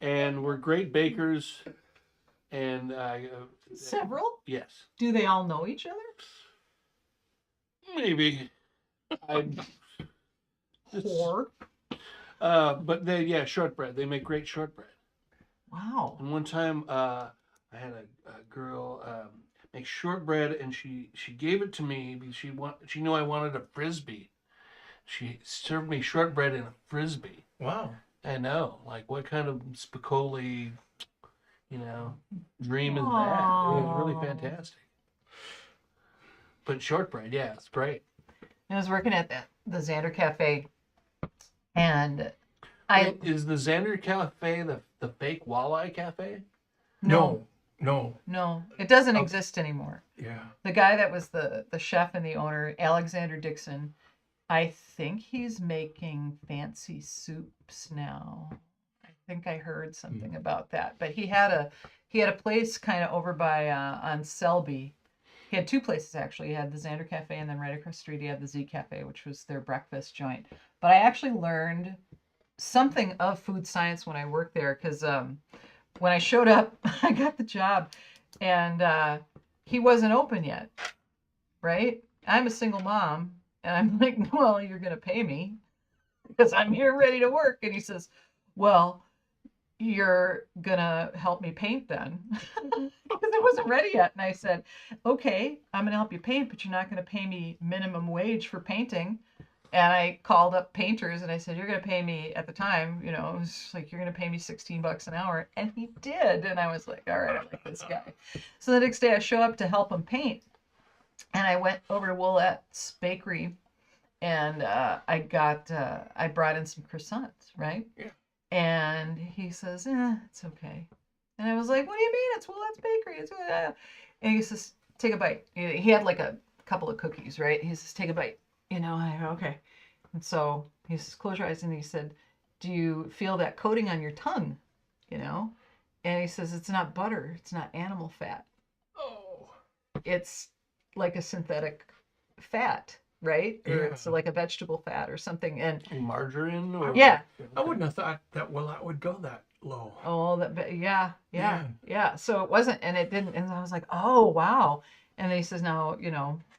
Speaker 4: and were great bakers and
Speaker 2: Several?
Speaker 4: yes,
Speaker 2: Do they all know each other?
Speaker 4: maybe I
Speaker 2: Or?
Speaker 4: but they shortbread. They make great shortbread.
Speaker 2: Wow.
Speaker 4: And one time, I had a girl make shortbread, and she gave it to me because she knew I wanted a frisbee. She served me shortbread in a frisbee.
Speaker 5: Wow.
Speaker 4: I know, like what kind of spicoli, dream is that? It was really
Speaker 2: Aw.
Speaker 4: fantastic. But shortbread, yeah, it's great.
Speaker 2: I was working at the Xander Cafe, and I
Speaker 4: Wait, is the Xander Cafe the fake walleye cafe?
Speaker 2: no,
Speaker 5: No.
Speaker 2: No, it doesn't
Speaker 5: Oh.
Speaker 2: exist anymore.
Speaker 5: Yeah.
Speaker 2: The guy that was the chef and the owner, Alexander Dixon, I think he's making fancy soups now. I think I heard something about that. But he had a place kind of over by on Selby. He had two places actually. He had the Xander Cafe, and then right across the street he had the Z Cafe, which was their breakfast joint. But I actually learned something of food science when I worked there, because when I showed up, I got the job, and he wasn't open yet, right? I'm a single mom, and I'm like, well, you're gonna pay me because I'm here ready to work. And he says, well, you're gonna help me paint then, because it wasn't ready yet. And I said, okay, I'm gonna help you paint, but you're not gonna pay me minimum wage for painting. And I called up painters and I said, you're going to pay me, at the time, it was like, you're going to pay me $16 an hour. And he did. And I was like, all right, I like this guy. So the next day I show up to help him paint. And I went over to Willette's Bakery, and I brought in some croissants, right?
Speaker 5: Yeah.
Speaker 2: And he says, it's okay. And I was like, what do you mean? It's Willette's Bakery. And he says, take a bite. He had like a couple of cookies, right? He says, take a bite. And I go, okay. And so he says, close your eyes. And he said, do you feel that coating on your tongue? And he says, it's not butter. It's not animal fat.
Speaker 5: Oh.
Speaker 2: It's like a synthetic fat, right? Or
Speaker 5: Yeah.
Speaker 2: it's like a vegetable fat or something. And
Speaker 4: Margarine? Or...
Speaker 2: Yeah.
Speaker 5: I wouldn't have thought that would go that low.
Speaker 2: yeah. So it wasn't, and it didn't. And I was like, oh, wow. And then he says, now,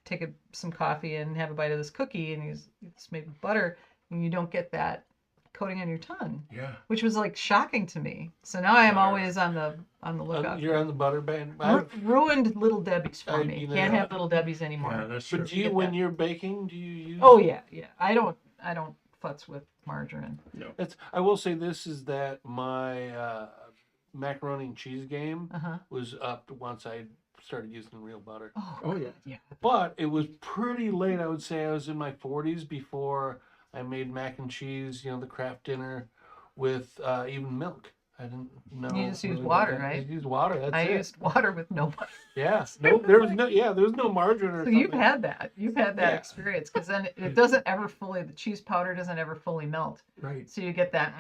Speaker 2: take some coffee and have a bite of this cookie. And it's made with butter, and you don't get that coating on your tongue,
Speaker 5: Yeah.
Speaker 2: which was like shocking to me. So now I am
Speaker 5: Butter.
Speaker 2: always on the lookout.
Speaker 4: You're on the butter band.
Speaker 2: Ruined Little Debbie's for
Speaker 4: I-
Speaker 2: me.
Speaker 4: you know-
Speaker 2: Can't have Little Debbie's anymore.
Speaker 5: Yeah, that's true.
Speaker 4: But do you,
Speaker 2: Get
Speaker 4: when
Speaker 2: that.
Speaker 4: you're baking, do you use?
Speaker 2: Oh yeah. I don't futz with margarine.
Speaker 4: It's. I will say this is that my macaroni and cheese game was up once I started using real butter.
Speaker 5: Oh yeah.
Speaker 2: Yeah.
Speaker 4: But it was pretty late. I would say I was in my 40s before I made mac and cheese. The Kraft dinner with even milk. I didn't know.
Speaker 2: You just use
Speaker 4: really
Speaker 2: water,
Speaker 4: about that.
Speaker 2: right?
Speaker 4: Just use water. That's
Speaker 2: I
Speaker 4: it.
Speaker 2: used water with no butter.
Speaker 4: Yeah. No, there was no. Yeah, there was no margarine or
Speaker 2: So
Speaker 4: something.
Speaker 2: you've had that. You've had that
Speaker 4: Yeah.
Speaker 2: experience, because then it doesn't ever fully, the cheese powder doesn't ever fully melt.
Speaker 5: Right.
Speaker 2: So you get that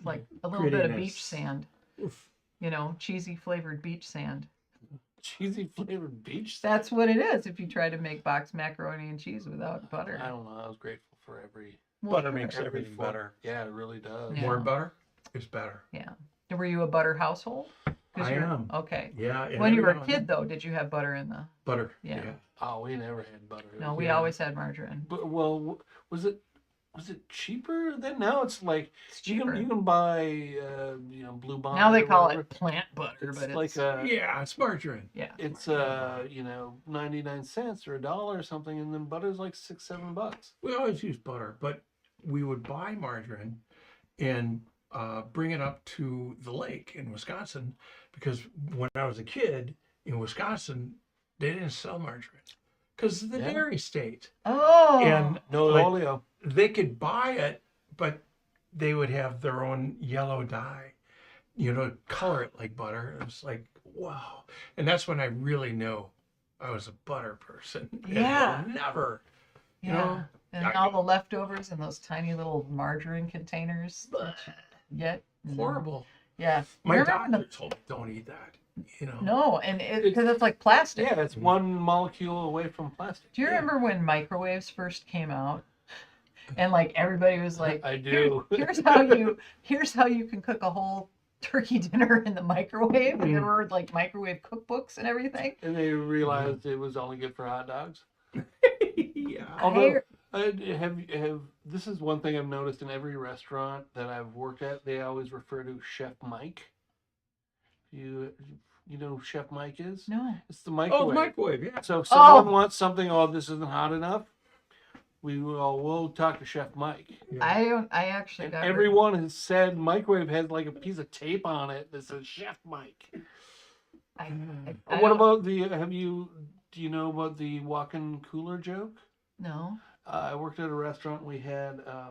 Speaker 2: like a little bit of
Speaker 5: Grittiness.
Speaker 2: beach sand,
Speaker 5: Oof.
Speaker 2: cheesy flavored beach sand.
Speaker 4: cheesy flavored beach.
Speaker 2: That's what it is if you try to make boxed macaroni and cheese without butter.
Speaker 4: I don't know. I was grateful for every.
Speaker 2: Well,
Speaker 5: Butter
Speaker 2: sure.
Speaker 5: makes everything
Speaker 4: form.
Speaker 5: better.
Speaker 4: Yeah, it really does.
Speaker 2: Yeah.
Speaker 5: More butter is better.
Speaker 2: Yeah. Were you a butter household? 'Cause
Speaker 5: I
Speaker 2: you're-
Speaker 5: am.
Speaker 2: Okay.
Speaker 5: Yeah. and
Speaker 2: When you were
Speaker 5: every
Speaker 2: a
Speaker 5: now and
Speaker 2: kid, though, did you have butter in the?
Speaker 5: then- butter.
Speaker 2: Yeah.
Speaker 4: Oh, we never had butter. It
Speaker 2: No,
Speaker 4: was-
Speaker 2: we
Speaker 5: Yeah.
Speaker 2: always had margarine.
Speaker 4: But well, was it cheaper then? Now it's like
Speaker 2: It's
Speaker 4: you
Speaker 2: cheaper.
Speaker 4: can buy Blue Bond.
Speaker 2: Now they
Speaker 4: or
Speaker 2: call
Speaker 4: whatever.
Speaker 2: it plant butter,
Speaker 4: It's
Speaker 2: but
Speaker 4: like
Speaker 2: it's
Speaker 5: Yeah, it's margarine.
Speaker 2: yeah.
Speaker 4: it's 99 cents or $1 or something, and then butter's like $6-7.
Speaker 5: We always use butter, but we would buy margarine and bring it up to the lake in Wisconsin, because when I was a kid in Wisconsin, they didn't sell margarine because of the
Speaker 4: Yeah.
Speaker 5: dairy state.
Speaker 2: Oh.
Speaker 5: And
Speaker 4: No
Speaker 5: like,
Speaker 4: oleo.
Speaker 5: they could buy it, but they would have their own yellow dye, color it like butter. It was like, wow. And that's when I really knew I was a butter person. And
Speaker 2: Yeah.
Speaker 5: I'll never,
Speaker 2: yeah.
Speaker 5: know,
Speaker 2: And
Speaker 5: I-
Speaker 2: all the leftovers in those tiny little margarine containers that you get.
Speaker 5: horrible.
Speaker 2: Yeah.
Speaker 5: My
Speaker 2: You remember
Speaker 5: doctor told me don't eat that.
Speaker 2: No, and because it's like plastic.
Speaker 4: Yeah, it's one molecule away from plastic.
Speaker 2: Do you remember when microwaves first came out? And like everybody was like,
Speaker 4: I do.
Speaker 2: Here's how you can cook a whole turkey dinner in the microwave. And there were like microwave cookbooks and everything.
Speaker 4: And they realized it was only good for hot dogs.
Speaker 5: Yeah.
Speaker 4: Although, this is one thing I've noticed in every restaurant that I've worked at. They always refer to Chef Mike. You know who Chef Mike is?
Speaker 2: No.
Speaker 4: It's the microwave.
Speaker 5: Oh, the microwave, yeah.
Speaker 4: So if someone wants something, this isn't hot enough, we'll talk to Chef Mike.
Speaker 5: Yeah.
Speaker 2: I actually
Speaker 4: And
Speaker 2: got
Speaker 4: everyone has said microwave has like a piece of tape on it that says Chef Mike.
Speaker 2: I
Speaker 4: What
Speaker 2: don't-
Speaker 4: about do you know about the walk-in cooler joke?
Speaker 2: No.
Speaker 4: I worked at a restaurant. We had a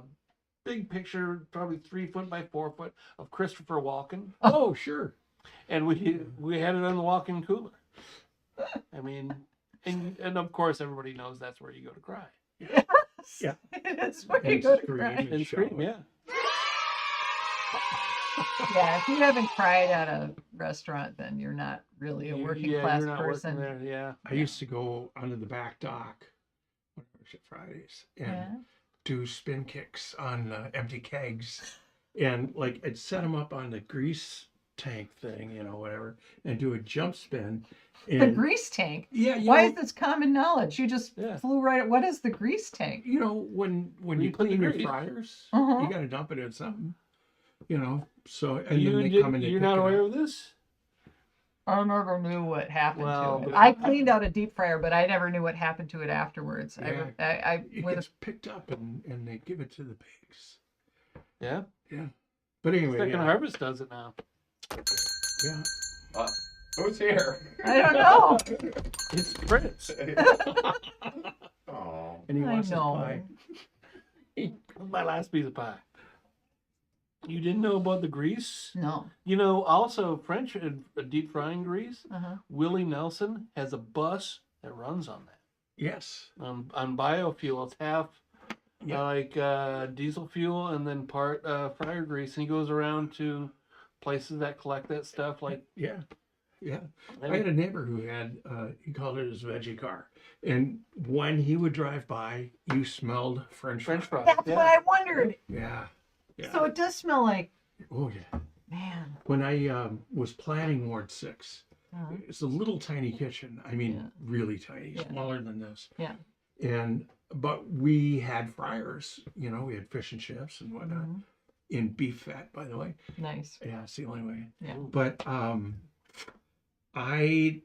Speaker 4: big picture, probably 3 foot by 4 foot, of Christopher Walken.
Speaker 5: Oh, sure.
Speaker 4: And we had it on the walk-in cooler. I mean, and of course everybody knows that's where you go to cry.
Speaker 5: Yeah.
Speaker 2: It's where you
Speaker 5: And
Speaker 2: go to
Speaker 5: scream
Speaker 2: cry.
Speaker 4: And scream, yeah.
Speaker 2: Yeah, if you haven't cried at a restaurant, then you're not really a working class
Speaker 4: you're not
Speaker 2: person.
Speaker 4: working there, yeah.
Speaker 5: I used to go onto the back dock on Fridays and
Speaker 2: Yeah.
Speaker 5: do spin kicks on empty kegs, and like I'd set them up on the grease tank thing, you know, whatever, and do a jump spin. And
Speaker 2: The grease tank.
Speaker 5: yeah, you
Speaker 2: Why
Speaker 5: know,
Speaker 2: is this common knowledge? You just
Speaker 4: Yeah.
Speaker 2: flew right. What is the grease tank?
Speaker 5: you know when
Speaker 4: You
Speaker 5: you
Speaker 4: put the
Speaker 5: clean your
Speaker 4: grease.
Speaker 5: fryers,
Speaker 2: Uh-huh.
Speaker 5: you got to dump it in something, you know. So and
Speaker 4: You
Speaker 5: then they come and they
Speaker 4: you're
Speaker 5: pick
Speaker 4: not
Speaker 5: it
Speaker 4: aware
Speaker 5: up.
Speaker 4: of this?
Speaker 2: I never knew what happened
Speaker 4: Well,
Speaker 2: to it.
Speaker 4: but-
Speaker 2: I cleaned out a deep fryer, but I never knew what happened to it afterwards.
Speaker 5: Yeah. It
Speaker 2: With
Speaker 5: gets picked up and they give it to the pigs.
Speaker 4: Yeah.
Speaker 5: Yeah, but anyway,
Speaker 4: Second
Speaker 5: yeah,
Speaker 4: Harvest does it now.
Speaker 5: yeah.
Speaker 1: Who's here?
Speaker 2: I don't know.
Speaker 4: It's Fritz.
Speaker 1: Oh.
Speaker 5: And he
Speaker 2: I
Speaker 5: wants his
Speaker 2: know.
Speaker 5: pie.
Speaker 4: My last piece of pie. You didn't know about the grease?
Speaker 2: No.
Speaker 4: You know, also French deep frying grease.
Speaker 2: Uh-huh.
Speaker 4: Willie Nelson has a bus that runs on that.
Speaker 5: Yes.
Speaker 4: On biofuel. It's half
Speaker 5: Yeah.
Speaker 4: like diesel fuel and then part fryer grease. And he goes around to places that collect that stuff. Like,
Speaker 5: Yeah. Yeah. I had a neighbor who had, he called it his veggie car. And when he would drive by, you smelled French
Speaker 4: French
Speaker 5: fries.
Speaker 4: fries.
Speaker 2: That's
Speaker 4: yeah.
Speaker 2: what I wondered.
Speaker 5: Yeah. Yeah.
Speaker 2: So it does smell like,
Speaker 5: Oh, yeah.
Speaker 2: man.
Speaker 5: When I was planning Ward 6,
Speaker 2: Uh-huh.
Speaker 5: it's a little tiny kitchen. I mean,
Speaker 2: Yeah.
Speaker 5: really tiny,
Speaker 2: Yeah.
Speaker 5: smaller than this.
Speaker 2: Yeah.
Speaker 5: But we had fryers, you know, we had fish and chips and whatnot
Speaker 2: Mhm.
Speaker 5: in beef fat, by the way.
Speaker 2: Nice.
Speaker 5: Yeah, it's the only way.
Speaker 2: Yeah.
Speaker 5: But I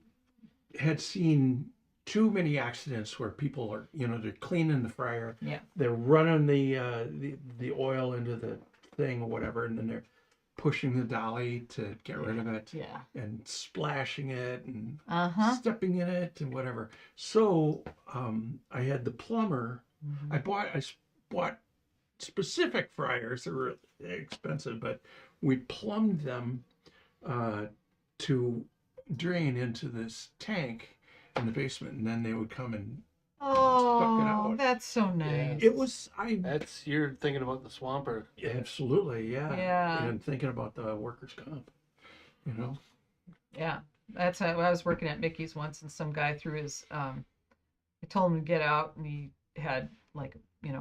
Speaker 5: had seen too many accidents where people are, you know, they're cleaning the fryer,
Speaker 2: Yeah.
Speaker 5: they're running the oil into the thing or whatever, and then they're pushing the dolly to get rid of it
Speaker 2: Yeah.
Speaker 5: and splashing it and
Speaker 2: Uh-huh.
Speaker 5: stepping in it and whatever. So I had the plumber.
Speaker 2: Mhm.
Speaker 5: I bought specific fryers that were expensive, but we plumbed them to drain into this tank in the basement, and then they would come and
Speaker 2: Oh,
Speaker 5: out.
Speaker 2: that's so nice.
Speaker 5: it was
Speaker 4: That's, you're thinking about the swamper.
Speaker 5: absolutely, yeah.
Speaker 2: Yeah.
Speaker 5: And thinking about the workers' comp, you know.
Speaker 2: Yeah, that's how I was working at Mickey's once, and some guy threw his. I told him to get out, and he had like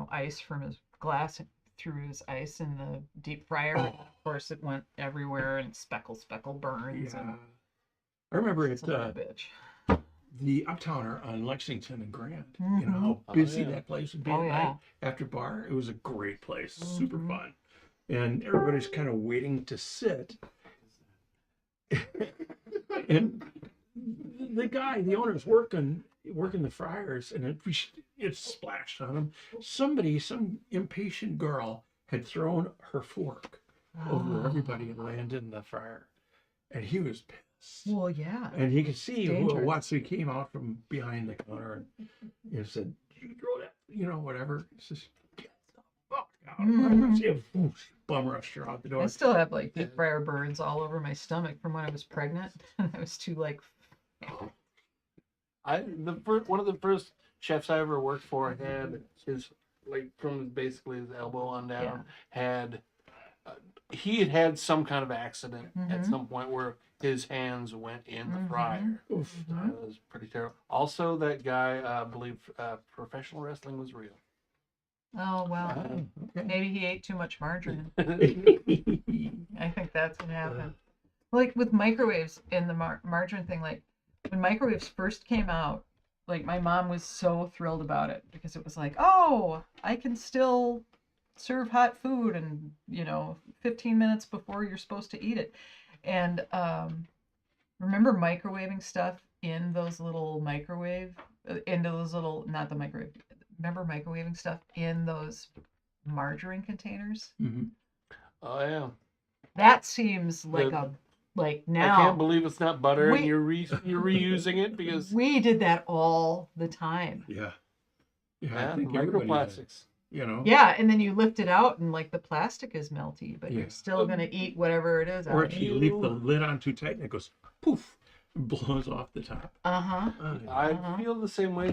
Speaker 2: ice from his glass, and threw his ice in the deep fryer.
Speaker 5: Oh.
Speaker 2: Of course, it went everywhere, and speckle burns.
Speaker 5: Yeah.
Speaker 2: And
Speaker 5: I remember it.
Speaker 2: son of a bitch.
Speaker 5: The Uptowner on Lexington and Grand. You
Speaker 2: Mhm.
Speaker 5: know how
Speaker 4: Oh,
Speaker 5: busy
Speaker 4: yeah.
Speaker 5: that place would be
Speaker 2: Oh,
Speaker 5: at
Speaker 2: yeah.
Speaker 5: night after bar. It was a great place, super
Speaker 2: Mhm.
Speaker 5: fun, and everybody's kind of waiting to sit. And the owner's working the fryers, and it splashed on him. Some impatient girl had thrown her fork over everybody and landed in the fryer, and he was pissed.
Speaker 2: Well, yeah.
Speaker 5: And he could see who it
Speaker 2: dangerous.
Speaker 5: was. So he came out from behind the counter and said, "You throw that, whatever." He says, "Get the fuck out!"
Speaker 2: Mhm.
Speaker 5: Bum rushed her out the
Speaker 2: I
Speaker 5: door.
Speaker 2: still have like deep fryer burns all over my stomach from when I was pregnant. I was too like.
Speaker 4: One of the first chefs I ever worked for had his, like, from basically his elbow on down,
Speaker 2: Yeah.
Speaker 4: had he had some kind of accident at
Speaker 2: Mhm.
Speaker 4: some point where his hands went in the
Speaker 2: Mhm.
Speaker 4: fryer.
Speaker 5: Oof.
Speaker 4: It was pretty terrible. Also, that guy believed professional wrestling was real.
Speaker 2: Oh well.
Speaker 5: Okay.
Speaker 2: Maybe he ate too much margarine.
Speaker 5: Yeah.
Speaker 2: I think that's what happened. Like with microwaves and the margarine thing, like when microwaves first came out, like my mom was so thrilled about it because it was like, oh, I can still serve hot food and 15 minutes before you're supposed to eat it. And remember microwaving stuff in those little not the microwave. Remember microwaving stuff in those margarine containers?
Speaker 5: Mhm.
Speaker 4: Oh yeah,
Speaker 2: That seems like
Speaker 4: The-
Speaker 2: like
Speaker 4: I
Speaker 2: now.
Speaker 4: can't believe it's not butter and
Speaker 2: We-
Speaker 4: you're reusing it because
Speaker 2: We did that all the time.
Speaker 5: Yeah.
Speaker 4: yeah,
Speaker 5: I think everybody did.
Speaker 4: microplastics.
Speaker 5: you know.
Speaker 2: Yeah, and then you lift it out and like the plastic is melty, but
Speaker 5: Yeah.
Speaker 2: you're still gonna eat whatever it is
Speaker 5: Or
Speaker 2: out
Speaker 5: if
Speaker 2: of
Speaker 5: you
Speaker 2: it.
Speaker 5: leave the lid on too tight and it goes poof, blows off the top.
Speaker 2: Uh-huh.
Speaker 4: I
Speaker 2: Uh-huh.
Speaker 4: feel the same way.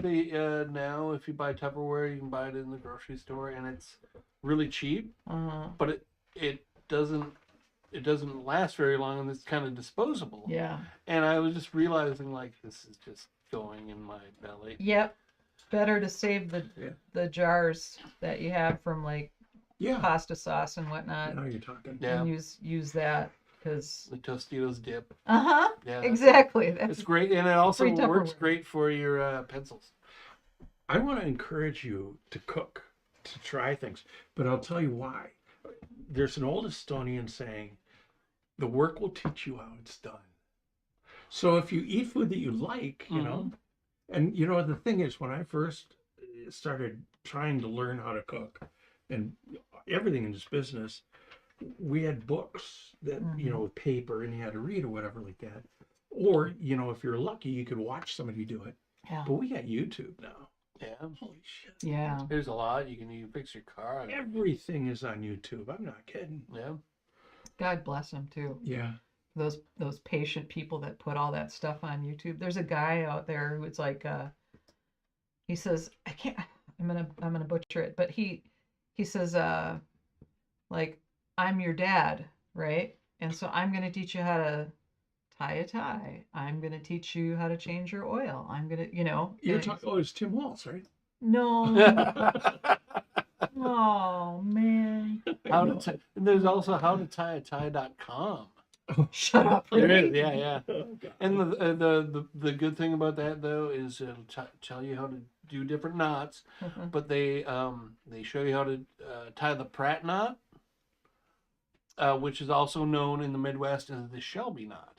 Speaker 4: Now, if you buy Tupperware, you can buy it in the grocery store, and it's really cheap.
Speaker 2: Uh-huh.
Speaker 4: But it doesn't last very long, and it's kind of disposable.
Speaker 2: Yeah.
Speaker 4: And I was just realizing, like, this is just going in my belly.
Speaker 2: Yep. Better to save
Speaker 5: Yeah.
Speaker 2: the jars that you have from like
Speaker 5: Yeah.
Speaker 2: pasta sauce and whatnot,
Speaker 5: Now you're talking.
Speaker 4: Yeah,
Speaker 2: and use that because.
Speaker 4: the Tostitos dip.
Speaker 2: Uh-huh.
Speaker 4: Yeah,
Speaker 2: Exactly. That's
Speaker 4: it's great, and it also
Speaker 2: free
Speaker 4: works
Speaker 2: Tupperware.
Speaker 4: great for your pencils.
Speaker 5: I want to encourage you to cook, to try things, but I'll tell you why. There's an old Estonian saying, the work will teach you how it's done. So if you eat food that you like, you know, and you know, the thing is, when I first started trying to learn how to cook and everything in this business, we had books that, you know, with paper and you had to read or whatever like that. Or, you know, if you're lucky, you could watch somebody do it.
Speaker 2: Yeah.
Speaker 5: But we got YouTube now.
Speaker 4: Yeah,
Speaker 5: Holy shit.
Speaker 2: Yeah.
Speaker 4: there's a lot you can fix your car. on it.
Speaker 5: Everything is on YouTube. I'm not kidding.
Speaker 4: Yeah,
Speaker 2: God bless them too.
Speaker 5: Yeah.
Speaker 2: Those patient people that put all that stuff on YouTube. There's a guy out there who it's like he says I'm gonna butcher it, but he says like I'm your dad, right? And so I'm gonna teach you how to tie a tie. I'm gonna teach you how to change your oil. I'm gonna,
Speaker 5: You're
Speaker 2: and
Speaker 5: talking, oh, it's Tim Waltz, right?
Speaker 2: no. Oh man.
Speaker 4: and there's also howtoTieAtie.com.
Speaker 2: Shut up.
Speaker 4: There
Speaker 2: Really?
Speaker 4: is, yeah.
Speaker 5: Oh, God.
Speaker 4: And the good thing about that though is it'll tell you how to do different knots, but they show you how to tie the Pratt knot, which is also known in the Midwest as the Shelby knot.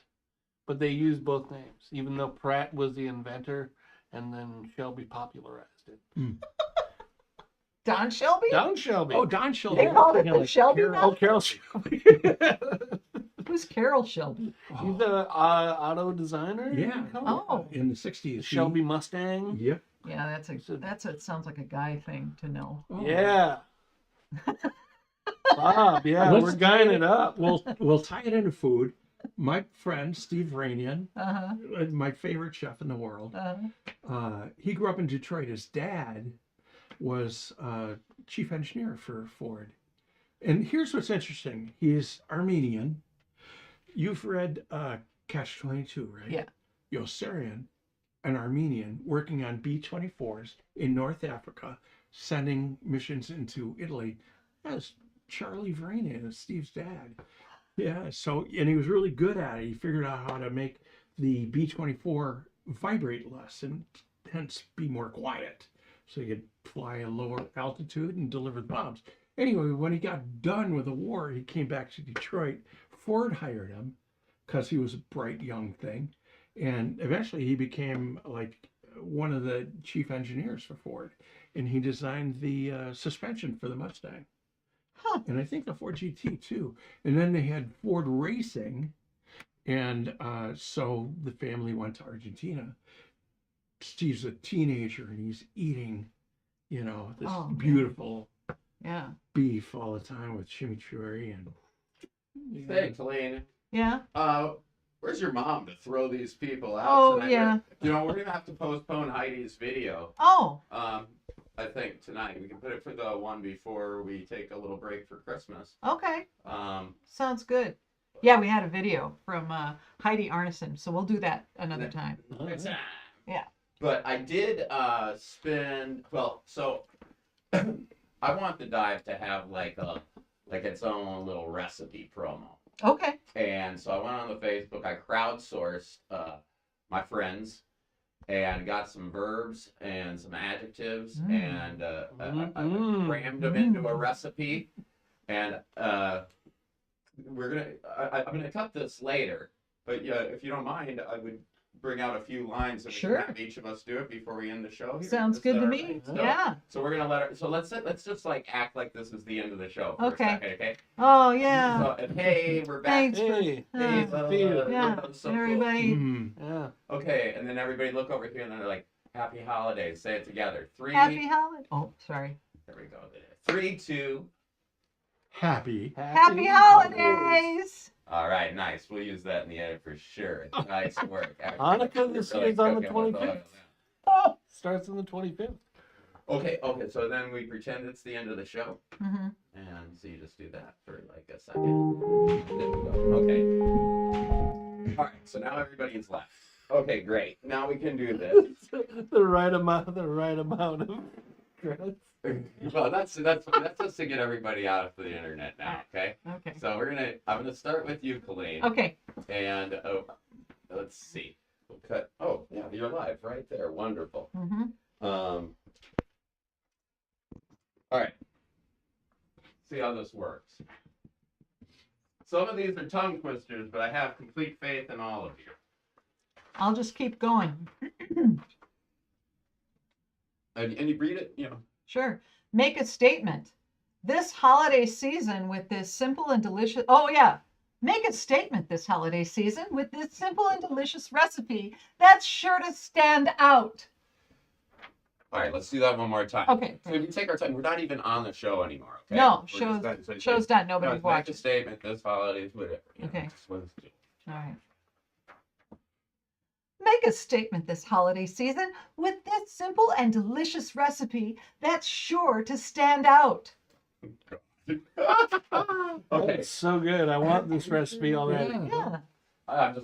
Speaker 4: But they use both names, even though Pratt was the inventor, and then Shelby popularized it.
Speaker 2: Don Shelby?
Speaker 4: Don Shelby.
Speaker 5: Oh, Don Shelby.
Speaker 2: They called it
Speaker 5: Yeah,
Speaker 2: the
Speaker 5: like
Speaker 2: Shelby
Speaker 5: Carol-
Speaker 2: knot?
Speaker 4: Oh, Carol Shelby.
Speaker 2: Who's Carol Shelby?
Speaker 4: He's the auto designer. you
Speaker 5: Yeah.
Speaker 4: can call it.
Speaker 2: Oh.
Speaker 5: In the 60s.
Speaker 4: Shelby Mustang.
Speaker 5: Yep.
Speaker 2: Yeah, it sounds like a guy thing to know.
Speaker 5: Oh.
Speaker 4: Yeah. Bob, yeah,
Speaker 5: Let's
Speaker 4: we're guying it up.
Speaker 5: We'll tie it into food. My friend, Steve Rainian,
Speaker 2: Uh-huh.
Speaker 5: my favorite chef in the world,
Speaker 2: Uh-huh.
Speaker 5: he grew up in Detroit. His dad was chief engineer for Ford. And here's what's interesting. He's Armenian. You've read Catch-22, right?
Speaker 2: Yeah.
Speaker 5: Yossarian, an Armenian, working on B-24s in North Africa, sending missions into Italy. That's Charlie Vranian, Steve's dad. Yeah, so, and he was really good at it. He figured out how to make the B-24 vibrate less and hence be more quiet. So he could fly a lower altitude and deliver the bombs. Anyway, when he got done with the war, he came back to Detroit. Ford hired him because he was a bright young thing. And eventually he became like one of the chief engineers for Ford. And he designed the suspension for the Mustang.
Speaker 2: Huh.
Speaker 5: And I think the Ford GT too. And then they had Ford Racing. And so the family went to Argentina. Steve's a teenager and he's eating, this
Speaker 2: Oh, man.
Speaker 5: beautiful
Speaker 2: Yeah.
Speaker 5: beef all the time with chimichurri and
Speaker 1: Thanks, Elaine.
Speaker 2: Yeah.
Speaker 1: Where's your mom to throw these people out?
Speaker 2: Oh,
Speaker 1: tonight?
Speaker 2: yeah.
Speaker 1: We're gonna have to postpone Heidi's video.
Speaker 2: Oh.
Speaker 1: I think tonight we can put it for the one before we take a little break for Christmas.
Speaker 2: Okay.
Speaker 1: Um,
Speaker 2: Sounds good. Yeah, we had a video from Heidi Arneson, so we'll do that another time.
Speaker 1: it's time.
Speaker 2: Yeah.
Speaker 1: But I did so I want the dive to have like its own little recipe promo.
Speaker 2: Okay.
Speaker 1: And so I went on the Facebook, I crowdsourced my friends and got some verbs and some adjectives and I crammed them into a recipe. And I'm gonna cut this later, but if you don't mind, I would bring out a few lines and we
Speaker 2: Sure.
Speaker 1: can have each of us do it before we end the show here.
Speaker 2: Sounds
Speaker 1: Is
Speaker 2: good
Speaker 1: that
Speaker 2: to
Speaker 1: all
Speaker 2: me.
Speaker 1: right? So,
Speaker 2: Yeah.
Speaker 1: So we're gonna let her. So let's just like act like this is the end of the show. For
Speaker 2: Okay.
Speaker 1: A second, okay.
Speaker 2: Oh, yeah.
Speaker 1: So, and hey, we're back.
Speaker 2: Thanks for
Speaker 4: Hey,
Speaker 1: Hey,
Speaker 2: yeah.
Speaker 1: so cool.
Speaker 2: Everybody.
Speaker 4: yeah.
Speaker 1: Okay, and then everybody look over here and they're like, "Happy holidays." Say it together. 3.
Speaker 2: Happy holiday. Oh, sorry.
Speaker 1: There we go. 3, 2.
Speaker 5: Happy.
Speaker 2: Happy holidays!
Speaker 1: All right, nice. We'll use that in the edit for sure. Nice work. Actually,
Speaker 4: Hanukkah
Speaker 1: you're
Speaker 4: this
Speaker 1: really
Speaker 4: year's on the
Speaker 1: cooking with oil
Speaker 4: 25th.
Speaker 1: now.
Speaker 4: Starts on the 25th.
Speaker 1: Okay, so then we pretend it's the end of the show.
Speaker 2: Mm-hmm.
Speaker 1: And so you just do that for like a second. There we go. Okay. All right, so now everybody's left. Okay, great. Now we can do this.
Speaker 4: the right amount of credits.
Speaker 1: Well, that's just to get everybody out of the internet now, okay?
Speaker 2: Okay.
Speaker 1: So I'm gonna start with you, Colleen.
Speaker 2: Okay.
Speaker 1: And let's see. We'll cut. Oh, yeah, you're live right there. Wonderful.
Speaker 2: Mm-hmm.
Speaker 1: All right. See how this works. Some of these are tongue twisters, but I have complete faith in all of you.
Speaker 2: I'll just keep going.
Speaker 1: And you read it,
Speaker 2: Sure. Make a statement. This holiday season with this simple and delicious. Oh, yeah. Make a statement this holiday season with this simple and delicious recipe that's sure to stand out.
Speaker 1: All right, let's do that one more time.
Speaker 2: Okay.
Speaker 1: So if you take our time, we're not even on the show anymore. Okay?
Speaker 2: No,
Speaker 1: We're
Speaker 2: show's
Speaker 1: just done. So
Speaker 2: show's done. Nobody
Speaker 1: make a
Speaker 2: watches.
Speaker 1: statement this holiday, whatever.
Speaker 2: Okay.
Speaker 1: Just let's do it.
Speaker 2: All right. Make a statement this holiday season with this simple and delicious recipe that's sure to stand out.
Speaker 1: Okay.
Speaker 4: It's so good. I want this recipe already.
Speaker 2: Yeah.
Speaker 1: I'm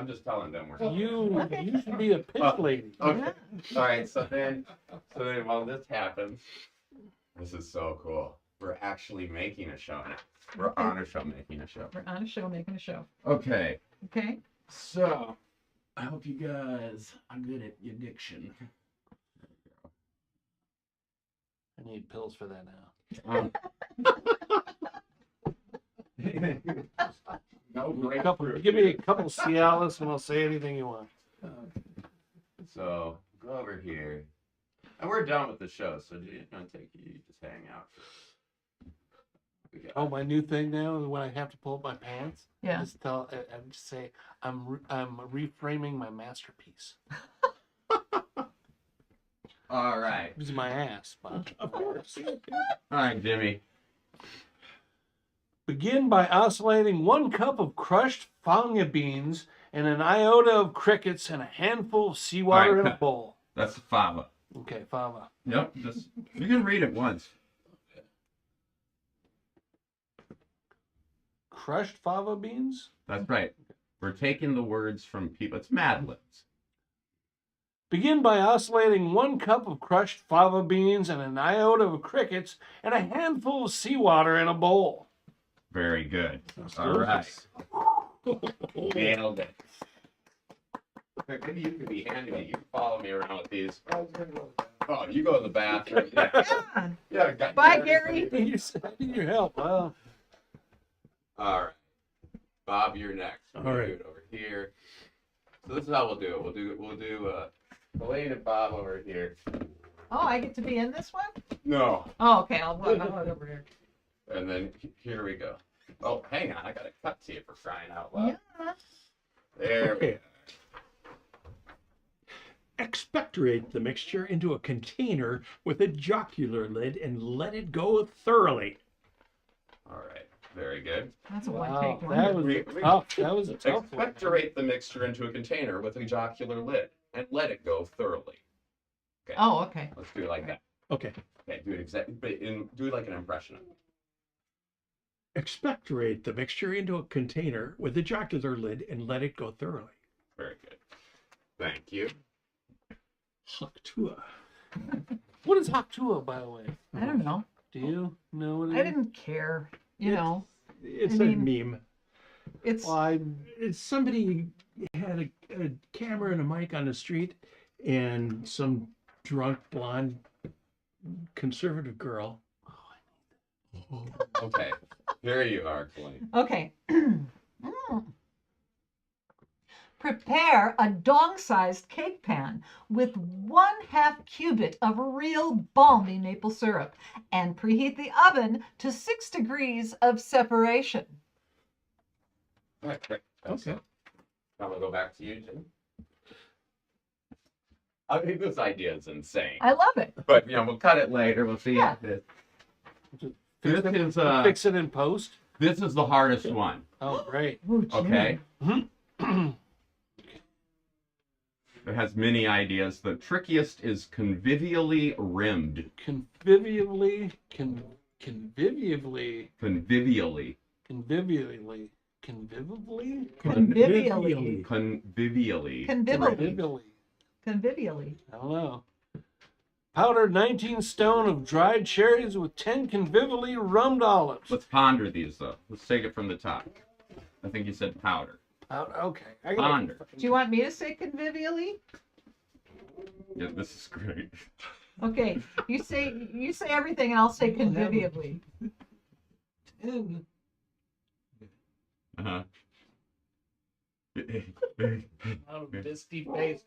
Speaker 1: just telling them we're
Speaker 4: You
Speaker 2: Okay.
Speaker 4: you should be a pitch lady.
Speaker 1: Okay. All right. So then while this happens, this is so cool. We're actually making a show now. We're on a show making a show.
Speaker 2: We're on a show making a show.
Speaker 1: Okay.
Speaker 2: Okay.
Speaker 1: So I hope you guys are good at your diction.
Speaker 4: I need pills for that now.
Speaker 1: No
Speaker 4: Give me a couple Cialis and I'll say anything you want.
Speaker 1: So go over here, and we're done with the show. So you just hang out.
Speaker 4: Oh, my new thing now is when I have to pull up my pants.
Speaker 2: Yeah.
Speaker 4: I just say I'm reframing my masterpiece.
Speaker 1: All right.
Speaker 4: This is my ass, Bob.
Speaker 5: Of course.
Speaker 1: All right, Jimmy.
Speaker 4: Begin by oscillating 1 cup of crushed fanga beans and an iota of crickets and a handful of seawater
Speaker 1: All right,
Speaker 4: in a
Speaker 1: cut.
Speaker 4: bowl.
Speaker 1: That's fava.
Speaker 4: Okay, fava.
Speaker 1: Yep. Just you can read it once.
Speaker 4: Crushed fava beans?
Speaker 1: That's right. We're taking the words from people. It's Mad Libs.
Speaker 4: Begin by oscillating 1 cup of crushed fava beans and an iota of crickets and a handful of seawater in a bowl.
Speaker 1: Very good.
Speaker 4: That's
Speaker 1: All right.
Speaker 4: delicious.
Speaker 1: Nailed it. Maybe you could be handy. You can follow me around with these. Oh, you go to the bathroom. Yeah.
Speaker 2: Yeah. Bye, Gary.
Speaker 4: I need your help. Well,
Speaker 1: All right. Bob, you're next.
Speaker 5: All
Speaker 1: We'll
Speaker 5: right.
Speaker 1: do it over here. So this is how we'll do it. We'll do Elaine and Bob over here.
Speaker 2: Oh, I get to be in this one?
Speaker 1: No.
Speaker 2: Oh, okay. I'll head over here.
Speaker 1: And then here we go. Oh, hang on. I got to cut to you for crying out loud.
Speaker 2: Yeah.
Speaker 1: There we go.
Speaker 5: Okay. Expectorate the mixture into a container with a jocular lid and let it go thoroughly.
Speaker 1: All right. Very good.
Speaker 2: That's a
Speaker 4: wow,
Speaker 2: one-take one.
Speaker 4: that was tough. That was a tough one.
Speaker 1: Expectorate the mixture into a container with a jocular lid and let it go thoroughly.
Speaker 2: Oh, okay.
Speaker 1: Let's do it like that.
Speaker 5: Okay.
Speaker 1: Okay, do it exactly, but do it like an impression of it.
Speaker 5: Expectorate the mixture into a container with a jocular lid and let it go thoroughly.
Speaker 1: Very good. Thank you.
Speaker 5: Haktua.
Speaker 4: What is Haktua, by the way?
Speaker 2: I don't know.
Speaker 4: Do you know what it
Speaker 2: I
Speaker 4: is?
Speaker 2: didn't care. You know,
Speaker 5: It's
Speaker 2: I
Speaker 5: a
Speaker 2: mean-
Speaker 5: meme.
Speaker 2: it's
Speaker 4: Well,
Speaker 5: It's somebody had a camera and a mic on the street, and some drunk blonde conservative girl.
Speaker 1: Okay, here you are, Colleen.
Speaker 2: okay. Prepare a dong-sized cake pan with 1/2 cubit of real balmy maple syrup and preheat the oven to 6 degrees of separation.
Speaker 1: All right, great.
Speaker 5: Okay.
Speaker 1: Now we'll go back to you, Jim. I think this idea is insane.
Speaker 2: I love it.
Speaker 1: But we'll cut it later. We'll see.
Speaker 2: Yeah.
Speaker 1: This is
Speaker 4: Fix it in post.
Speaker 1: this is the hardest one.
Speaker 4: Oh, great.
Speaker 2: Ooh, Jimmy.
Speaker 1: Okay. It has many ideas. The trickiest is convivially rimmed.
Speaker 4: Convivially.
Speaker 1: Convivially.
Speaker 4: Convivially.
Speaker 2: Convivially.
Speaker 1: Convivially.
Speaker 2: Convivially. Convivially.
Speaker 4: I don't know. Powdered 19 stone of dried cherries with 10 convivially rummed olives.
Speaker 1: Let's ponder these though. Let's take it from the top. I think you said powder.
Speaker 4: Okay.
Speaker 1: Ponder.
Speaker 2: Do you want me to say convivially?
Speaker 1: Yeah, this is great.
Speaker 2: Okay, you say everything, and I'll say convivially.
Speaker 4: 10.
Speaker 1: Uh-huh.
Speaker 4: Out of misty face.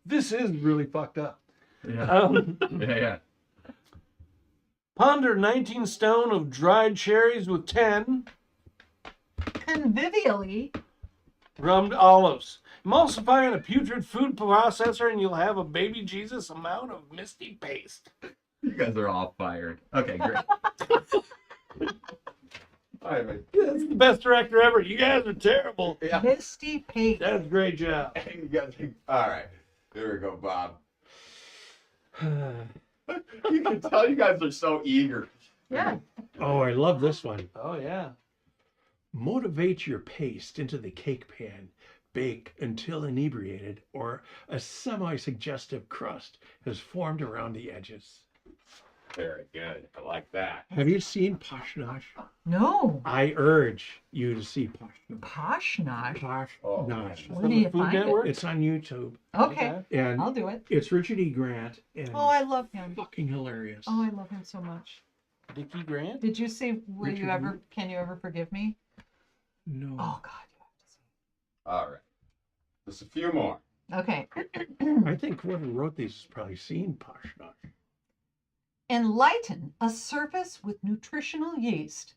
Speaker 4: This is really fucked up.
Speaker 1: Yeah. Yeah.
Speaker 4: Ponder 19 stone of dried cherries with 10
Speaker 2: Convivially.
Speaker 4: rummed olives. Emulsify in a putrid food processor and you'll have a baby Jesus amount of misty paste.
Speaker 1: You guys are all fired. Okay, great. All right, man.
Speaker 4: That's the best director ever. You guys are terrible.
Speaker 1: Yeah.
Speaker 2: Misty paste.
Speaker 4: That's a great job.
Speaker 1: You guys, all right. Here we go, Bob. You can tell you guys are so eager.
Speaker 2: Yeah.
Speaker 5: Oh, I love this one.
Speaker 4: Oh, yeah.
Speaker 5: Motivate your paste into the cake pan. Bake until inebriated or a semi-suggestive crust has formed around the edges.
Speaker 1: Very good. I like that.
Speaker 5: Have you seen Poshnosh?
Speaker 2: No.
Speaker 5: I urge you to see Poshnosh.
Speaker 2: Poshnosh.
Speaker 5: Poshnosh.
Speaker 2: Where do you
Speaker 4: Food
Speaker 2: find
Speaker 4: Network?
Speaker 5: It's on YouTube,
Speaker 2: Okay.
Speaker 5: and
Speaker 2: I'll do it.
Speaker 5: it's Richard E. Grant, and
Speaker 2: Oh, I love him.
Speaker 5: fucking hilarious.
Speaker 2: Oh, I love him so much.
Speaker 4: Dickie Grant?
Speaker 2: Did you see
Speaker 5: Richard
Speaker 2: Can You Ever Forgive Me?
Speaker 5: No.
Speaker 2: Oh God, you have to see.
Speaker 1: All right. Just a few more.
Speaker 2: Okay.
Speaker 5: I think whoever wrote these has probably seen Poshnosh.
Speaker 2: Enlighten a surface with nutritional yeast.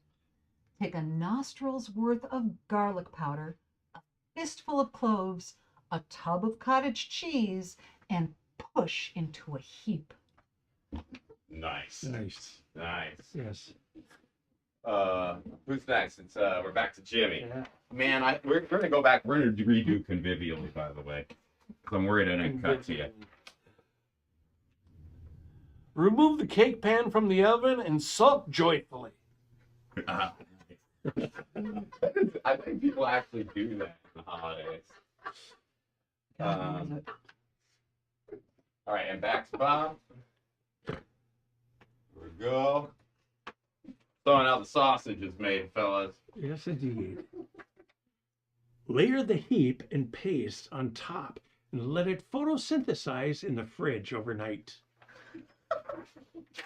Speaker 2: Take a nostril's worth of garlic powder, a fistful of cloves, a tub of cottage cheese, and push into a heap.
Speaker 1: Nice.
Speaker 5: Nice.
Speaker 1: Nice.
Speaker 5: Yes.
Speaker 1: Who's next? It's we're back to Jimmy.
Speaker 4: Yeah.
Speaker 1: Man, we're gonna go back. We're gonna redo convivially, by the way. 'Cause I'm worried I didn't cut to you.
Speaker 4: Remove the cake pan from the oven and sulk joyfully.
Speaker 1: I think people actually do that in the holidays. All right, and back to Bob. Here we go. Throwing out the sausage is made, fellas.
Speaker 5: Yes, indeed. Layer the heap and paste on top and let it photosynthesize in the fridge overnight.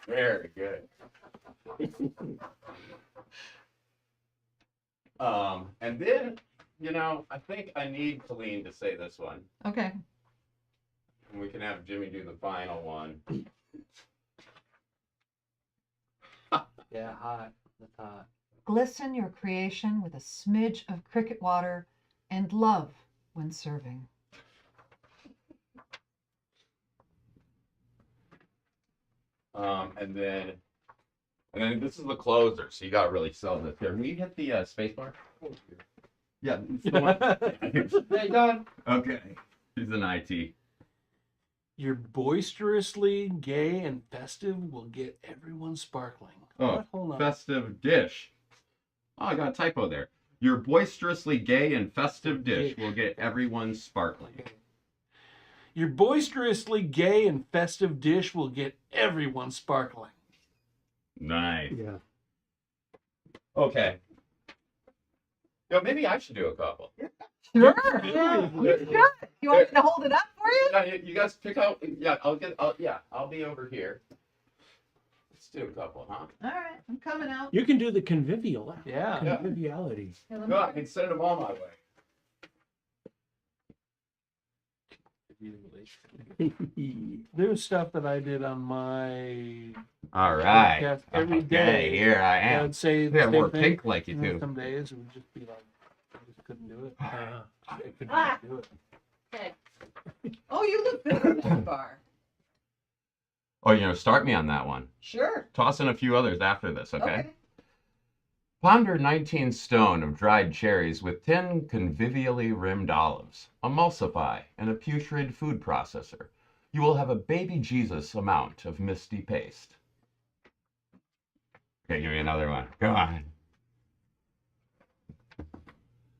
Speaker 1: Very good. And then, I think I need Colleen to say this one.
Speaker 2: Okay.
Speaker 1: And we can have Jimmy do the final one.
Speaker 4: Yeah, hot. That's hot.
Speaker 2: Glisten your creation with a smidge of cricket water and love when serving.
Speaker 1: And then this is the closer, so you gotta really sell this. Here, can we hit the space bar? Yeah, it's the one.
Speaker 4: Hey, done.
Speaker 1: Okay, he's an IT.
Speaker 4: You're boisterously gay and festive will get everyone sparkling.
Speaker 1: Oh,
Speaker 4: What? Hold on.
Speaker 1: festive dish. Oh, I got a typo there. Your boisterously gay and festive dish will get everyone sparkling.
Speaker 4: Your boisterously gay and festive dish will get everyone sparkling.
Speaker 1: Nice.
Speaker 5: Yeah.
Speaker 1: Okay. Maybe I should do a couple.
Speaker 2: Sure. You should. You want me to hold it up for you?
Speaker 1: Yeah, you guys pick out. Yeah, I'll be over here. Let's do a couple, huh?
Speaker 2: All right, I'm coming out.
Speaker 5: You can do the convivial.
Speaker 4: Yeah.
Speaker 5: Conviviality.
Speaker 2: Here, let me-
Speaker 1: No, I can send them all my way.
Speaker 4: There's stuff that I did on my
Speaker 1: All right.
Speaker 4: podcast every
Speaker 1: Okay,
Speaker 4: day.
Speaker 1: here I
Speaker 4: I
Speaker 1: am.
Speaker 4: would say the
Speaker 1: Yeah,
Speaker 4: same
Speaker 1: more
Speaker 4: thing.
Speaker 1: pink like you
Speaker 4: And then
Speaker 1: too.
Speaker 4: some days it would just be like, I just couldn't do it. I couldn't
Speaker 2: Ah.
Speaker 4: do it.
Speaker 2: Okay. Oh, you look good at that bar.
Speaker 1: Oh, you're gonna start me on that one.
Speaker 2: Sure.
Speaker 1: Toss in a few others after this, okay?
Speaker 2: Okay.
Speaker 1: Ponder 19 stone of dried cherries with 10 convivially rimmed olives. Emulsify in a putrid food processor. You will have a baby Jesus amount of misty paste. Okay, give me another one. Come on.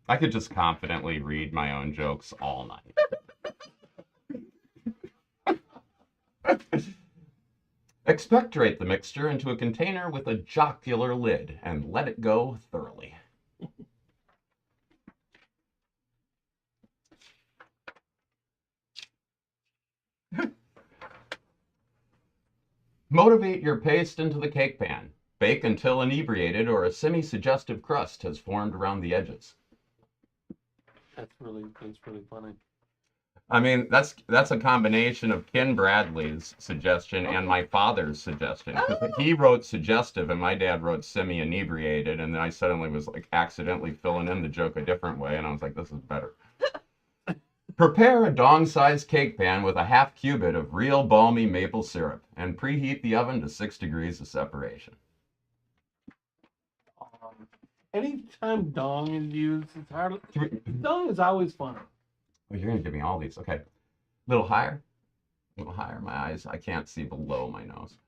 Speaker 1: I could just confidently read my own jokes all night. Expectorate the mixture into a container with a jocular lid and let it go thoroughly. Motivate your paste into the cake pan. Bake until inebriated or a semi-suggestive crust has formed around the edges.
Speaker 4: That's really funny.
Speaker 1: I mean, that's a combination of Ken Bradley's suggestion and my father's suggestion. 'Cause he wrote suggestive and my dad wrote semi-inebriated, and then I suddenly was like accidentally filling in the joke a different way, and I was like, this is better. Prepare a dong-sized cake pan with a half cubit of real balmy maple syrup and preheat the oven to 6 degrees of separation.
Speaker 4: Anytime dong is used, it's hard. Dong is always fun.
Speaker 1: Oh, you're gonna give me all these. Okay. A little higher. A little higher. My eyes, I can't see below my nose.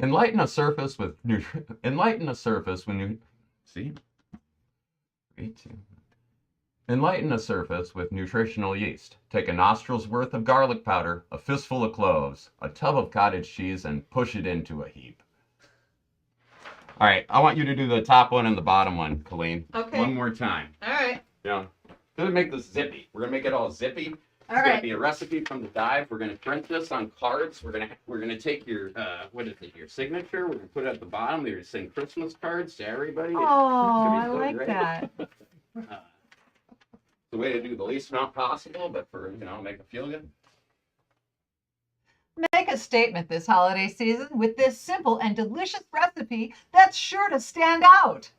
Speaker 1: Enlighten a surface with see? 3, 2. Enlighten a surface with nutritional yeast. Take a nostril's worth of garlic powder, a fistful of cloves, a tub of cottage cheese, and push it into a heap. All right, I want you to do the top one and the bottom one, Colleen.
Speaker 2: Okay.
Speaker 1: One more time.
Speaker 2: All right.
Speaker 1: Yeah. Gonna make this zippy. We're gonna make it all zippy. It's gonna be a recipe from the dive. We're gonna print this on cards. We're gonna take your your signature. We're gonna put it at the bottom. We're gonna send Christmas cards to everybody.
Speaker 2: Oh, I
Speaker 1: so
Speaker 2: like
Speaker 1: great.
Speaker 2: that.
Speaker 1: The way to do the least amount possible, but for make it feel good.
Speaker 2: Make a statement this holiday season with this simple and delicious recipe that's sure to stand out.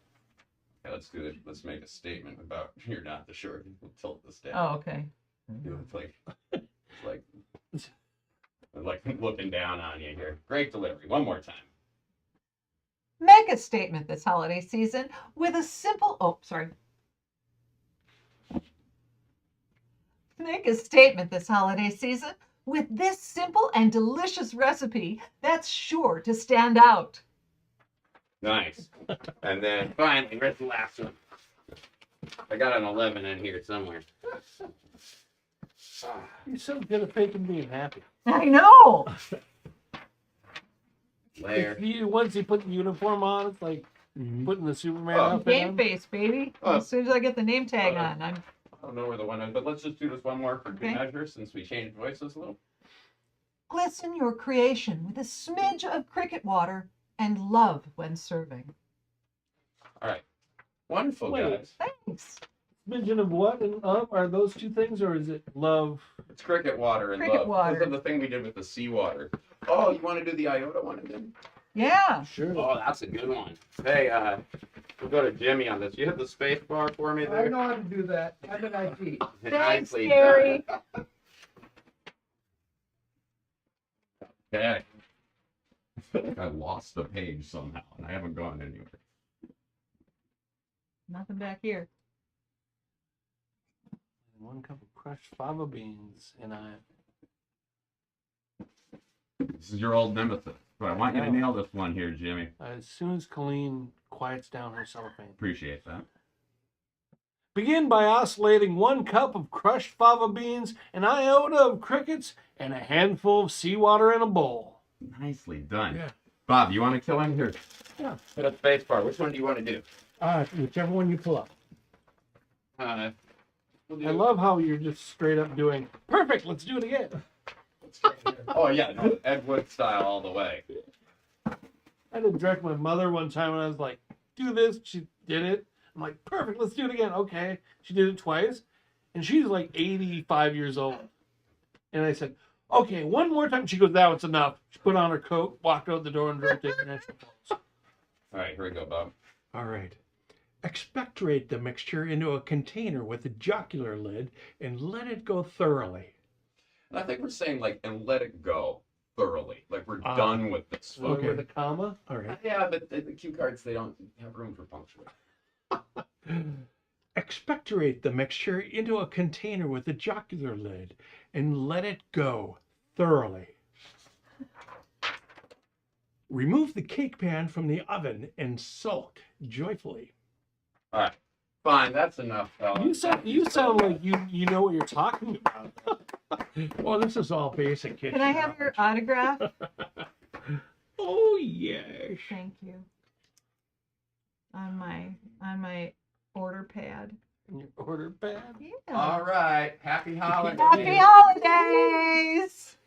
Speaker 1: Yeah, let's do it. Let's make a statement about you're not the short. We'll tilt this down.
Speaker 2: Oh, okay.
Speaker 1: It's like looking down on you here. Great delivery. One more time.
Speaker 2: Make a statement this holiday season with a simple, Make a statement this holiday season with this simple and delicious recipe that's sure to stand out.
Speaker 1: Nice. And then finally, where's the last one? I got an 11 in here somewhere.
Speaker 4: You're so good at faking being happy.
Speaker 2: I know.
Speaker 1: Layer.
Speaker 4: Once you put the uniform on, it's like putting the Superman outfit
Speaker 2: Game
Speaker 4: on.
Speaker 2: face, baby. As soon as I get the name tag on, I'm.
Speaker 1: I don't know where the one is, but let's just do this one more for good
Speaker 2: Okay.
Speaker 1: measure since we changed voices a little.
Speaker 2: Glisten your creation with a smidge of cricket water and love when serving.
Speaker 1: All right. Wonderful,
Speaker 4: Wait.
Speaker 1: guys.
Speaker 2: Thanks.
Speaker 4: Smidgen of what and of? Are those two things, or is it love?
Speaker 1: It's cricket water and
Speaker 2: Cricket
Speaker 1: love.
Speaker 2: water.
Speaker 1: This is the thing we did with the seawater. Oh, you want to do the iota one again?
Speaker 2: Yeah.
Speaker 4: Sure.
Speaker 1: Oh, that's a good one. Hey, we'll go to Jimmy on this. You hit the space bar for me there?
Speaker 2: know how to do that. I'm an IT. Thanks,
Speaker 1: Nicely
Speaker 2: Gary.
Speaker 1: done. Okay. I feel like I lost the page somehow, and I haven't gone anywhere.
Speaker 2: Nothing back here.
Speaker 4: 1 cup of crushed fava beans, and
Speaker 1: This is your old nemesis. But I want you to nail this one here, Jimmy.
Speaker 4: as soon as Colleen quiets down her cellophane.
Speaker 1: Appreciate that.
Speaker 4: Begin by oscillating 1 cup of crushed fava beans, an iota of crickets, and a handful of seawater in a bowl.
Speaker 1: Nicely done.
Speaker 5: Yeah.
Speaker 1: Bob, you want to kill him here?
Speaker 5: Yeah.
Speaker 1: Hit a space bar. Which one do you want to do?
Speaker 5: Whichever one you pull up.
Speaker 1: We'll do-
Speaker 4: I love how you're just straight up doing, perfect, let's do it again.
Speaker 1: Oh yeah, no, Ed Wood style all the way.
Speaker 4: I had to direct my mother one time and I was like, do this. She did it. I'm like, perfect, let's do it again. Okay. She did it twice. And she's like 85 years old. And I said, okay, one more time. She goes, now it's enough. She put on her coat, walked out the door, and drove to international calls.
Speaker 1: All right, here we go, Bob.
Speaker 5: All right. Expectorate the mixture into a container with a jocular lid and let it go thoroughly.
Speaker 6: And I think we're saying like, and let it go thoroughly. Like we're
Speaker 5: Ah.
Speaker 6: done with this.
Speaker 5: Okay.
Speaker 4: With a comma.
Speaker 5: All right.
Speaker 6: Yeah, but the cue cards, they don't have room for punctuation.
Speaker 5: Expectorate the mixture into a container with a jocular lid and let it go thoroughly. Remove the cake pan from the oven and sulk joyfully.
Speaker 6: All right, fine, that's enough, fella.
Speaker 4: You sound like you know what you're talking about.
Speaker 5: Well, this is all basic kitchen.
Speaker 2: Can I have your autograph?
Speaker 5: Oh yes.
Speaker 2: Thank you. On my order pad.
Speaker 4: Your order bad.
Speaker 2: Yeah.
Speaker 6: All right, happy holidays.
Speaker 2: Happy holidays!